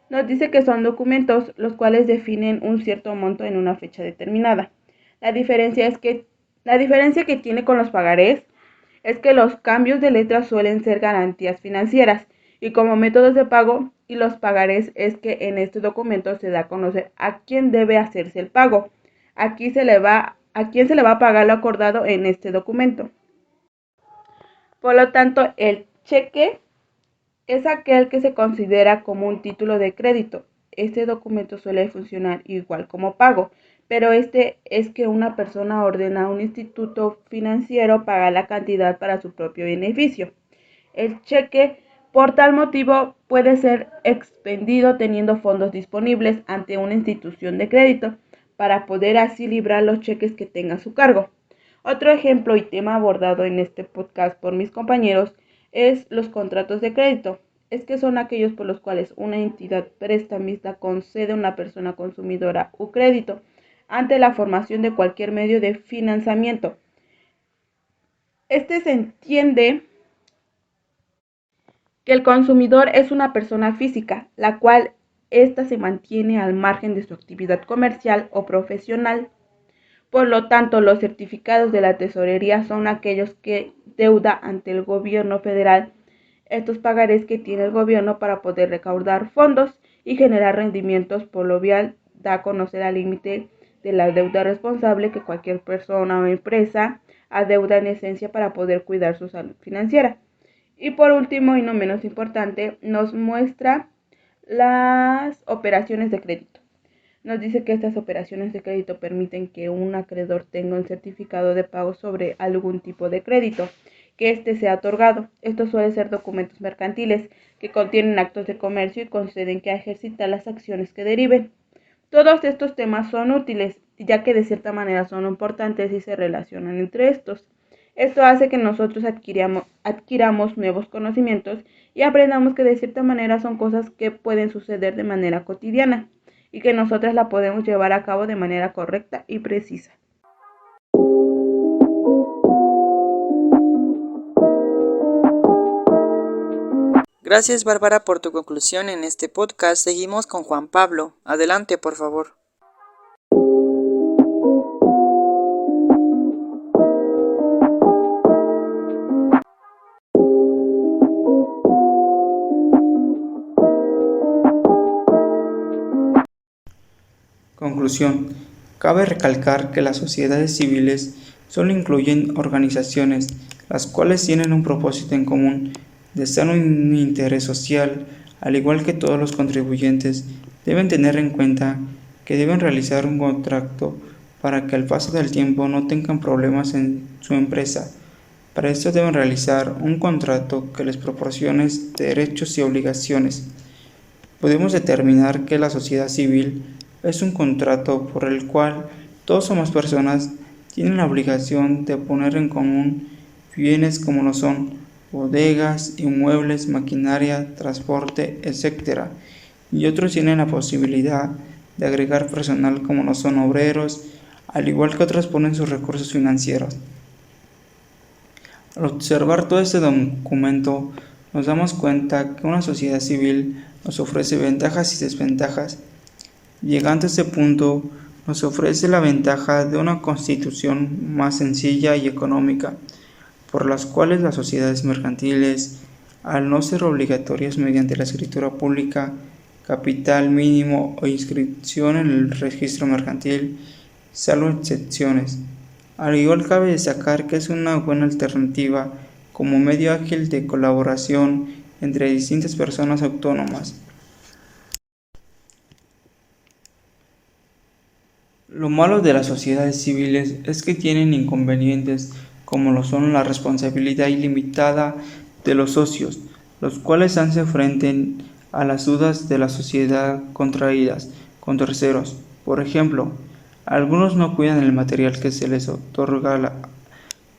[SPEAKER 2] nos dice que son documentos los cuales definen un cierto monto en una fecha determinada. La diferencia que tiene con los pagarés es que los cambios de letras suelen ser garantías financieras y como métodos de pago y los pagarés es que en este documento se da a conocer a quién debe hacerse el pago. A quién se le va a pagar lo acordado en este documento. Por lo tanto, el cheque es aquel que se considera como un título de crédito. Este documento suele funcionar igual como pago, pero este es que una persona ordena a un instituto financiero pagar la cantidad para su propio beneficio. El cheque, por tal motivo, puede ser expendido teniendo fondos disponibles ante una institución de crédito para poder así librar los cheques que tenga a su cargo. Otro ejemplo y tema abordado en este podcast por mis compañeros es los contratos de crédito. Es que son aquellos por los cuales una entidad prestamista concede a una persona consumidora un crédito ante la formación de cualquier medio de financiamiento. Este se entiende que el consumidor es una persona física, la cual ésta se mantiene al margen de su actividad comercial o profesional. Por lo tanto, los certificados de la tesorería son aquellos que deuda ante el gobierno federal, estos pagarés que tiene el gobierno para poder recaudar fondos y generar rendimientos, por lo vial da a conocer al límite de la deuda responsable que cualquier persona o empresa adeuda en esencia para poder cuidar su salud financiera. Y por último, y no menos importante, nos muestra las operaciones de crédito. Nos dice que estas operaciones de crédito permiten que un acreedor tenga un certificado de pago sobre algún tipo de crédito que éste sea otorgado. Estos suelen ser documentos mercantiles que contienen actos de comercio y conceden que ejercitar las acciones que deriven. Todos estos temas son útiles, ya que de cierta manera son importantes y se relacionan entre estos. Esto hace que nosotros adquiramos nuevos conocimientos y aprendamos que de cierta manera son cosas que pueden suceder de manera cotidiana y que nosotras la podemos llevar a cabo de manera correcta y precisa.
[SPEAKER 1] Gracias, Bárbara, por tu conclusión en este podcast. Seguimos con Juan Pablo. Adelante, por favor.
[SPEAKER 3] Conclusión. Cabe recalcar que las sociedades civiles solo incluyen organizaciones, las cuales tienen un propósito en común de estar en un interés social, al igual que todos los contribuyentes deben tener en cuenta que deben realizar un contrato para que al paso del tiempo no tengan problemas en su empresa. Para esto deben realizar un contrato que les proporcione derechos y obligaciones. Podemos determinar que la sociedad civil es un contrato por el cual dos o más personas tienen la obligación de poner en común bienes como lo son bodegas, inmuebles, maquinaria, transporte, etc. Y otros tienen la posibilidad de agregar personal como lo son obreros, al igual que otros ponen sus recursos financieros. Al observar todo este documento, nos damos cuenta que una sociedad civil nos ofrece ventajas y desventajas. Llegando a este punto, nos ofrece la ventaja de una constitución más sencilla y económica, por las cuales las sociedades mercantiles, al no ser obligatorias mediante la escritura pública, capital mínimo o inscripción en el registro mercantil, salvo excepciones. Al igual cabe destacar que es una buena alternativa como medio ágil de colaboración entre distintas personas autónomas. Lo malo de las sociedades civiles es que tienen inconvenientes como lo son la responsabilidad ilimitada de los socios, los cuales hacen frente a las dudas de la sociedad contraídas con terceros. Por ejemplo, algunos no cuidan el material que se les otorga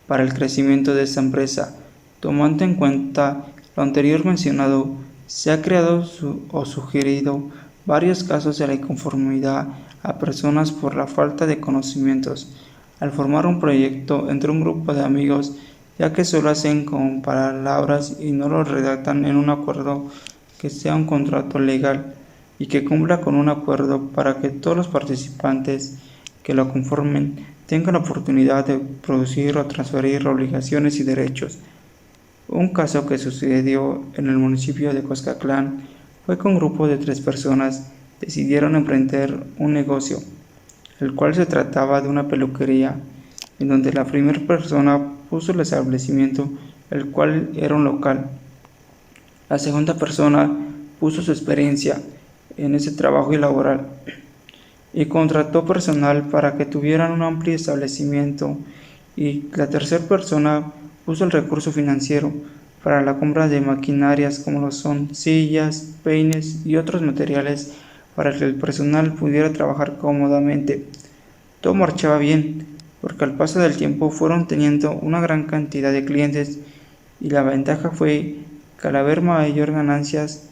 [SPEAKER 3] para el crecimiento de esta empresa. Tomando en cuenta lo anterior mencionado, se ha creado o sugerido varios casos de la inconformidad a personas por la falta de conocimientos al formar un proyecto entre un grupo de amigos, ya que solo hacen con palabras y no lo redactan en un acuerdo que sea un contrato legal y que cumpla con un acuerdo para que todos los participantes que lo conformen tengan la oportunidad de producir o transferir obligaciones y derechos. Un caso que sucedió en el municipio de Cuscatlán fue que un grupo de 3 personas decidieron emprender un negocio, el cual se trataba de una peluquería, en donde la primera persona puso el establecimiento, el cual era un local. La segunda persona puso su experiencia en ese trabajo laboral y contrató personal para que tuvieran un amplio establecimiento, y la tercera persona puso el recurso financiero para la compra de maquinarias como lo son sillas, peines y otros materiales para que el personal pudiera trabajar cómodamente. Todo marchaba bien, porque al paso del tiempo fueron teniendo una gran cantidad de clientes, y la ventaja fue que al haber mayor ganancias,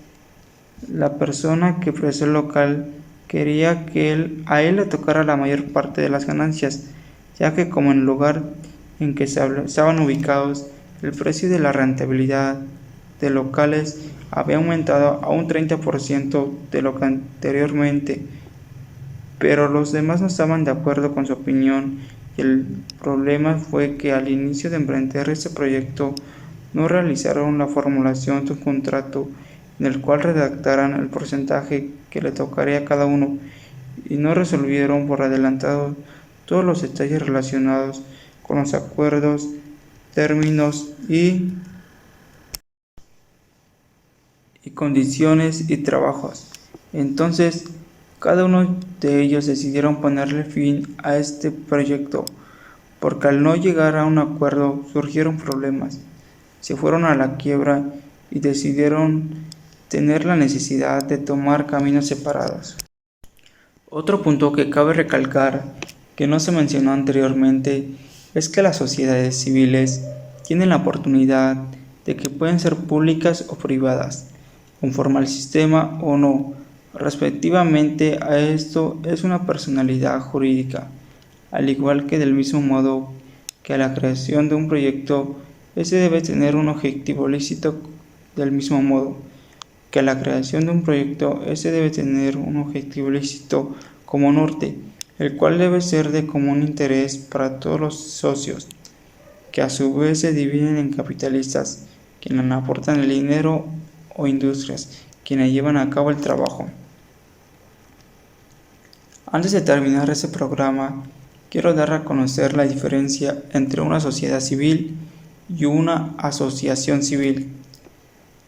[SPEAKER 3] la persona que ofreció el local quería que a él le tocara la mayor parte de las ganancias, ya que como en el lugar en que estaban ubicados, el precio de la rentabilidad de locales había aumentado a un 30% de lo que anteriormente, pero los demás no estaban de acuerdo con su opinión, y el problema fue que al inicio de emprender este proyecto no realizaron la formulación de un contrato en el cual redactaran el porcentaje que le tocaría a cada uno, y no resolvieron por adelantado todos los detalles relacionados con los acuerdos, términos y condiciones y trabajos. Entonces, cada uno de ellos decidieron ponerle fin a este proyecto, porque al no llegar a un acuerdo surgieron problemas. Se fueron a la quiebra y decidieron tener la necesidad de tomar caminos separados. Otro punto que cabe recalcar, que no se mencionó anteriormente, es que las sociedades civiles tienen la oportunidad de que pueden ser públicas o privadas, conforme al sistema o no. Respectivamente a esto es una personalidad jurídica, al igual que del mismo modo que a la creación de un proyecto, ese debe tener un objetivo lícito. Del mismo modo que a la creación de un proyecto, ese debe tener un objetivo lícito como norte, el cual debe ser de común interés para todos los socios, que a su vez se dividen en capitalistas, quienes aportan el dinero, o industrias, quienes llevan a cabo el trabajo. Antes de terminar este programa, quiero dar a conocer la diferencia entre una sociedad civil y una asociación civil,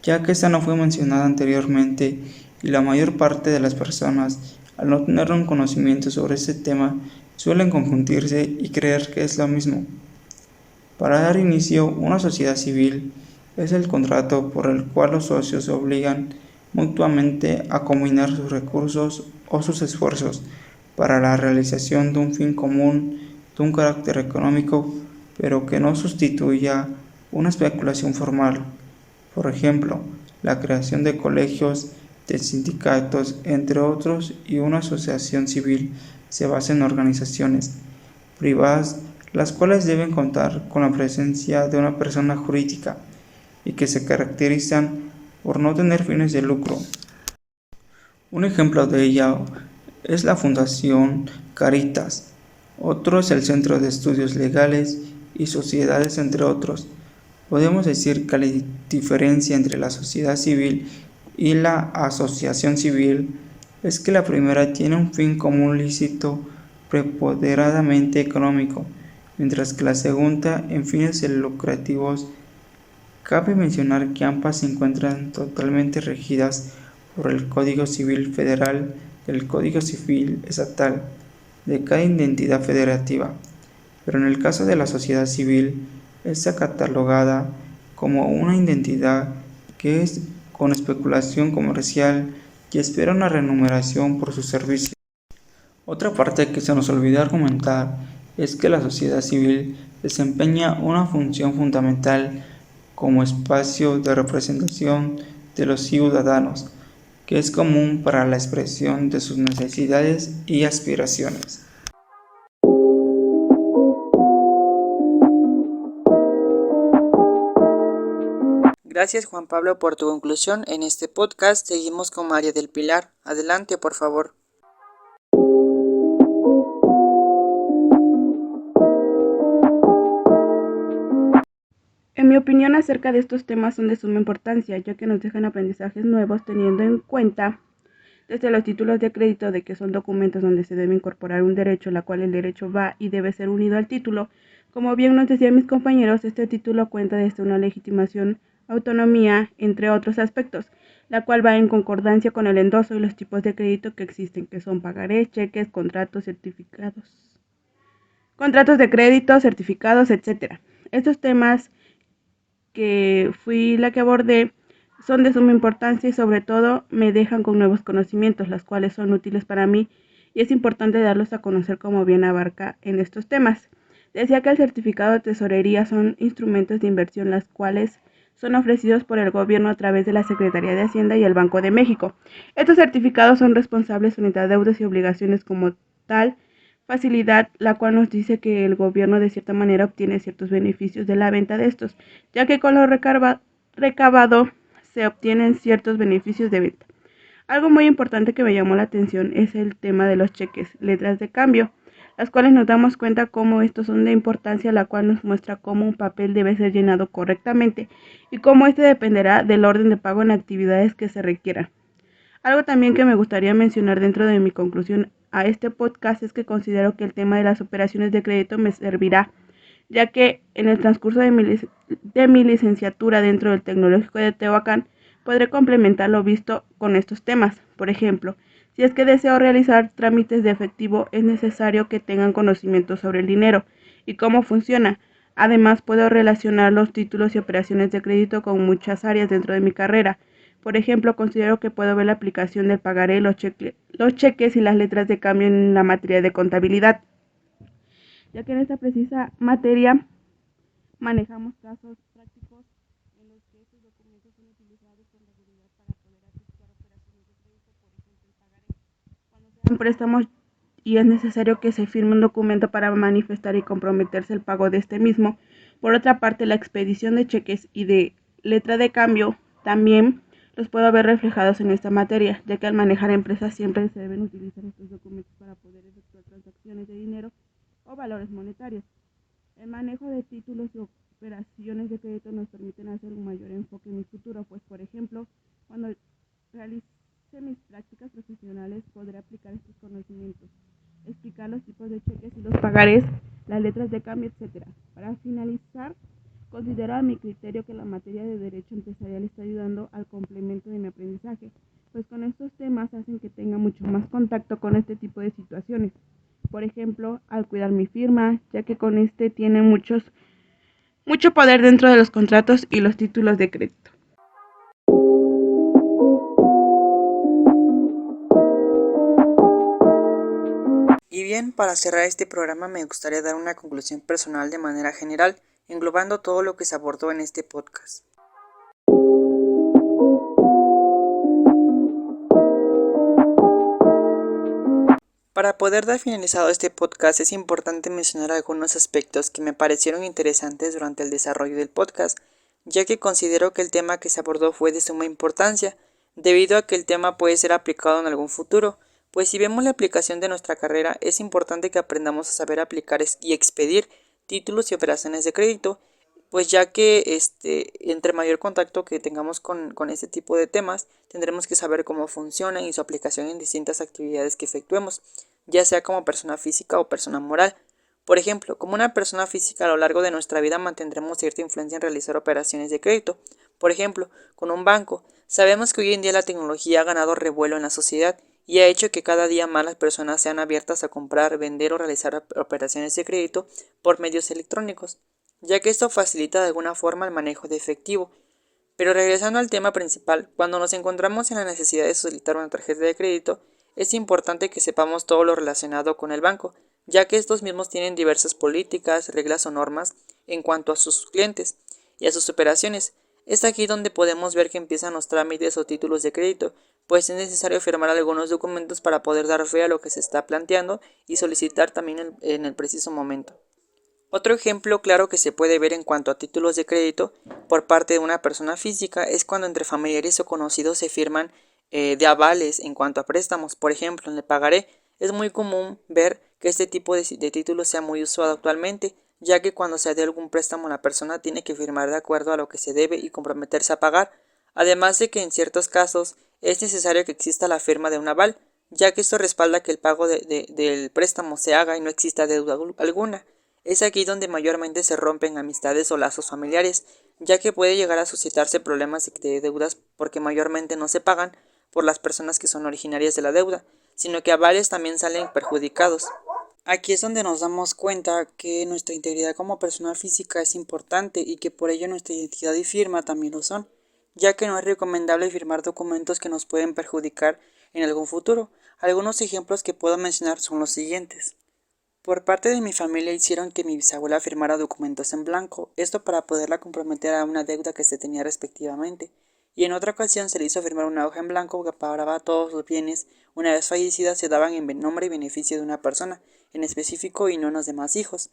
[SPEAKER 3] ya que esta no fue mencionada anteriormente, y la mayor parte de las personas, al no tener un conocimiento sobre este tema, suelen confundirse y creer que es lo mismo. Para dar inicio, una sociedad civil es el contrato por el cual los socios se obligan mutuamente a combinar sus recursos o sus esfuerzos para la realización de un fin común de un carácter económico, pero que no sustituya una especulación formal. Por ejemplo, la creación de colegios, de sindicatos, entre otros, y una asociación civil se basa en organizaciones privadas, las cuales deben contar con la presencia de una persona jurídica y que se caracterizan por no tener fines de lucro. Un ejemplo de ello es la Fundación Caritas, otro es el Centro de Estudios Legales y Sociedades, entre otros. Podemos decir que la diferencia entre la sociedad civil y la asociación civil es que la primera tiene un fin común lícito preponderantemente económico, mientras que la segunda en fines lucrativos. Cabe mencionar que ambas se encuentran totalmente regidas por el Código Civil Federal y el Código Civil Estatal de cada entidad federativa, pero en el caso de la sociedad civil, está catalogada como una identidad que es con especulación comercial y espera una remuneración por sus servicios. Otra parte que se nos olvidó argumentar es que la sociedad civil desempeña una función fundamental como espacio de representación de los ciudadanos, que es común para la expresión de sus necesidades y aspiraciones.
[SPEAKER 1] Gracias Juan Pablo por tu conclusión en este podcast. Seguimos con María del Pilar. Adelante, por favor.
[SPEAKER 2] En En mi opinión acerca de estos temas son de suma importancia, ya que nos dejan aprendizajes nuevos teniendo en cuenta desde los títulos de crédito de que son documentos donde se debe incorporar un derecho, la cual el derecho va y debe ser unido al título. Como bien nos decían mis compañeros, este título cuenta desde una legitimación, autonomía, entre otros aspectos, la cual va en concordancia con el endoso y los tipos de crédito que existen, que son pagarés, cheques, contratos, certificados, contratos de crédito, certificados, etc. Estos temas que fui la que abordé son de suma importancia y sobre todo me dejan con nuevos conocimientos, los cuales son útiles para mí y es importante darlos a conocer como bien abarca en estos temas. Decía que el certificado de tesorería son instrumentos de inversión las cuales son ofrecidos por el gobierno a través de la Secretaría de Hacienda y el Banco de México. Estos certificados son responsables frente a deudas y obligaciones como tal facilidad, la cual nos dice que el gobierno de cierta manera obtiene ciertos beneficios de la venta de estos, ya que con lo recabado se obtienen ciertos beneficios de venta. Algo muy importante que me llamó la atención es el tema de los cheques, letras de cambio, las cuales nos damos cuenta cómo estos son de importancia, la cual nos muestra cómo un papel debe ser llenado correctamente y cómo este dependerá del orden de pago en actividades que se requieran. Algo también que me gustaría mencionar dentro de mi conclusión a este podcast es que considero que el tema de las operaciones de crédito me servirá, ya que en el transcurso de mi licenciatura dentro del Tecnológico de Tehuacán podré complementar lo visto con estos temas. Por ejemplo, si es que deseo realizar trámites de efectivo, es necesario que tengan conocimiento sobre el dinero y cómo funciona. Además, puedo relacionar los títulos y operaciones de crédito con muchas áreas dentro de mi carrera. Por ejemplo, considero que puedo ver la aplicación del pagaré, los cheques y las letras de cambio en la materia de contabilidad, ya que en esta precisa materia manejamos casos prácticos en los que estos documentos son utilizados con regularidad para poder efectuar operaciones de crédito, por ejemplo, el pagaré. Cuando se dan préstamos y es necesario que se firme un documento para manifestar y comprometerse el pago de este mismo. Por otra parte, la expedición de cheques y de letra de cambio también los puedo ver reflejados en esta materia, ya que al manejar empresas siempre se deben utilizar estos documentos para poder efectuar transacciones de dinero o valores monetarios. El manejo de títulos y operaciones de crédito nos permiten hacer un mayor enfoque en mi futuro, pues por ejemplo, cuando realice mis prácticas profesionales podré aplicar estos conocimientos, explicar los tipos de cheques y los pagarés, las letras de cambio, etc. Para finalizar, considero a mi criterio que la materia de Derecho Empresarial está ayudando al complemento de mi aprendizaje, pues con estos temas hacen que tenga mucho más contacto con este tipo de situaciones. Por ejemplo, al cuidar mi firma, ya que con este tiene mucho poder dentro de los contratos y los títulos de crédito.
[SPEAKER 1] Y bien, para cerrar este programa me gustaría dar una conclusión personal de manera general, englobando todo lo que se abordó en este podcast. Para poder dar finalizado este podcast es importante mencionar algunos aspectos que me parecieron interesantes durante el desarrollo del podcast, ya que considero que el tema que se abordó fue de suma importancia, debido a que el tema puede ser aplicado en algún futuro, pues si vemos la aplicación de nuestra carrera es importante que aprendamos a saber aplicar y expedir títulos y operaciones de crédito, pues ya que entre mayor contacto que tengamos con este tipo de temas, tendremos que saber cómo funcionan y su aplicación en distintas actividades que efectuemos, ya sea como persona física o persona moral. Por ejemplo, como una persona física a lo largo de nuestra vida mantendremos cierta influencia en realizar operaciones de crédito. Por ejemplo, con un banco, sabemos que hoy en día la tecnología ha ganado revuelo en la sociedad y ha hecho que cada día más las personas sean abiertas a comprar, vender o realizar operaciones de crédito por medios electrónicos, ya que esto facilita de alguna forma el manejo de efectivo. Pero regresando al tema principal, cuando nos encontramos en la necesidad de solicitar una tarjeta de crédito, es importante que sepamos todo lo relacionado con el banco, ya que estos mismos tienen diversas políticas, reglas o normas en cuanto a sus clientes y a sus operaciones. Es aquí donde podemos ver que empiezan los trámites o títulos de crédito, pues es necesario firmar algunos documentos para poder dar fe a lo que se está planteando y solicitar también en el preciso momento. Otro ejemplo claro que se puede ver en cuanto a títulos de crédito por parte de una persona física es cuando entre familiares o conocidos se firman de avales en cuanto a préstamos. Por ejemplo, en el pagaré es muy común ver que este tipo de título sea muy usado actualmente, ya que cuando se dé algún préstamo la persona tiene que firmar de acuerdo a lo que se debe y comprometerse a pagar, además de que en ciertos casos es necesario que exista la firma de un aval, ya que esto respalda que el pago del préstamo se haga y no exista deuda alguna. Es aquí donde mayormente se rompen amistades o lazos familiares, ya que puede llegar a suscitarse problemas de deudas porque mayormente no se pagan por las personas que son originarias de la deuda, sino que avales también salen perjudicados. Aquí es donde nos damos cuenta que nuestra integridad como persona física es importante y que por ello nuestra identidad y firma también lo son, ya que no es recomendable firmar documentos que nos pueden perjudicar en algún futuro. Algunos ejemplos que puedo mencionar son los siguientes. Por parte de mi familia hicieron que mi bisabuela firmara documentos en blanco, esto para poderla comprometer a una deuda que se tenía respectivamente, y en otra ocasión se le hizo firmar una hoja en blanco que pagaba todos los bienes, una vez fallecida se daban en nombre y beneficio de una persona en específico y no en los demás hijos.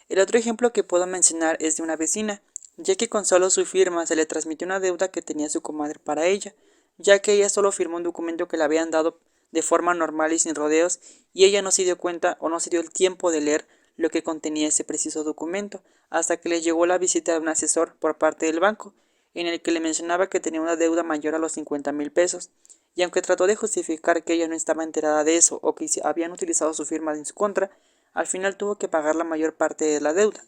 [SPEAKER 1] El otro ejemplo que puedo mencionar es de una vecina, ya que con solo su firma se le transmitió una deuda que tenía su comadre para ella, ya que ella solo firmó un documento que le habían dado de forma normal y sin rodeos, y ella no se dio cuenta o no se dio el tiempo de leer lo que contenía ese preciso documento, hasta que le llegó la visita de un asesor por parte del banco, en el que le mencionaba que tenía una deuda mayor a los 50,000 pesos, y aunque trató de justificar que ella no estaba enterada de eso o que habían utilizado su firma en su contra, al final tuvo que pagar la mayor parte de la deuda.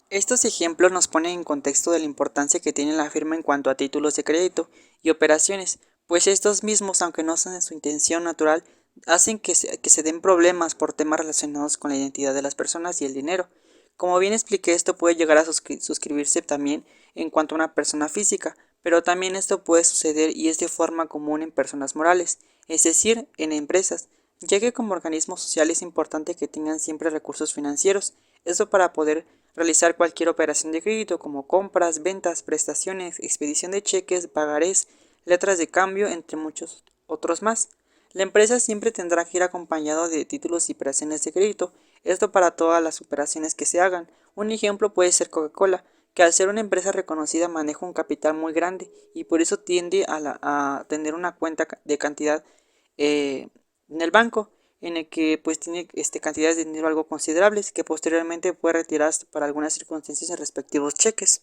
[SPEAKER 1] Estos ejemplos nos ponen en contexto de la importancia que tiene la firma en cuanto a títulos de crédito y operaciones, pues estos mismos, aunque no son en su intención natural, hacen que se den problemas por temas relacionados con la identidad de las personas y el dinero. Como bien expliqué, esto puede llegar a suscribirse también en cuanto a una persona física, pero también esto puede suceder y es de forma común en personas morales, es decir, en empresas, ya que como organismo social es importante que tengan siempre recursos financieros, esto para poder realizar cualquier operación de crédito como compras, ventas, prestaciones, expedición de cheques, pagarés, letras de cambio, entre muchos otros más. La empresa siempre tendrá que ir acompañado de títulos y operaciones de crédito, esto para todas las operaciones que se hagan. Un ejemplo puede ser Coca-Cola, que al ser una empresa reconocida maneja un capital muy grande y por eso tiende a tener una cuenta de cantidad en el banco, en el que pues tiene cantidades de dinero algo considerables que posteriormente puede retirarse para algunas circunstancias en respectivos cheques.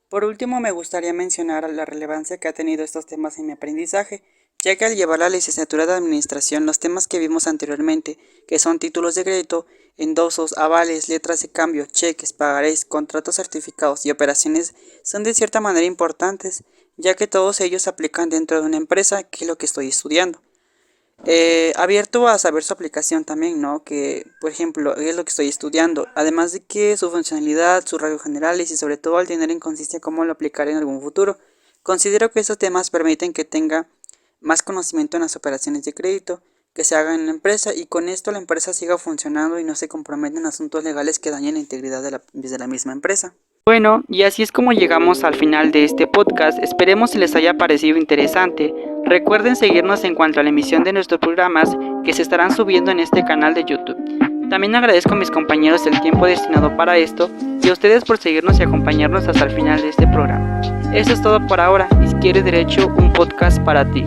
[SPEAKER 1] Por último, me gustaría mencionar la relevancia que ha tenido estos temas en mi aprendizaje, ya que al llevar la licenciatura de administración, los temas que vimos anteriormente, que son títulos de crédito, endosos, avales, letras de cambio, cheques, pagarés, contratos certificados y operaciones, son de cierta manera importantes, ya que todos ellos se aplican dentro de una empresa, que es lo que estoy estudiando. Abierto a saber su aplicación también, ¿no? Que, por ejemplo, es lo que estoy estudiando, además de que su funcionalidad, sus rasgos generales y sobre todo al tener en conciencia cómo lo aplicaré en algún futuro. Considero que estos temas permiten que tenga más conocimiento en las operaciones de crédito que se hagan en la empresa y con esto la empresa siga funcionando y no se comprometen en asuntos legales que dañen la integridad de la misma empresa. Bueno, y así es como llegamos al final de este podcast. Esperemos que les haya parecido interesante. Recuerden seguirnos en cuanto a la emisión de nuestros programas que se estarán subiendo en este canal de YouTube. También agradezco a mis compañeros el tiempo destinado para esto y a ustedes por seguirnos y acompañarnos hasta el final de este programa. Eso es todo por ahora. Izquierdo y Derecho, un podcast para ti.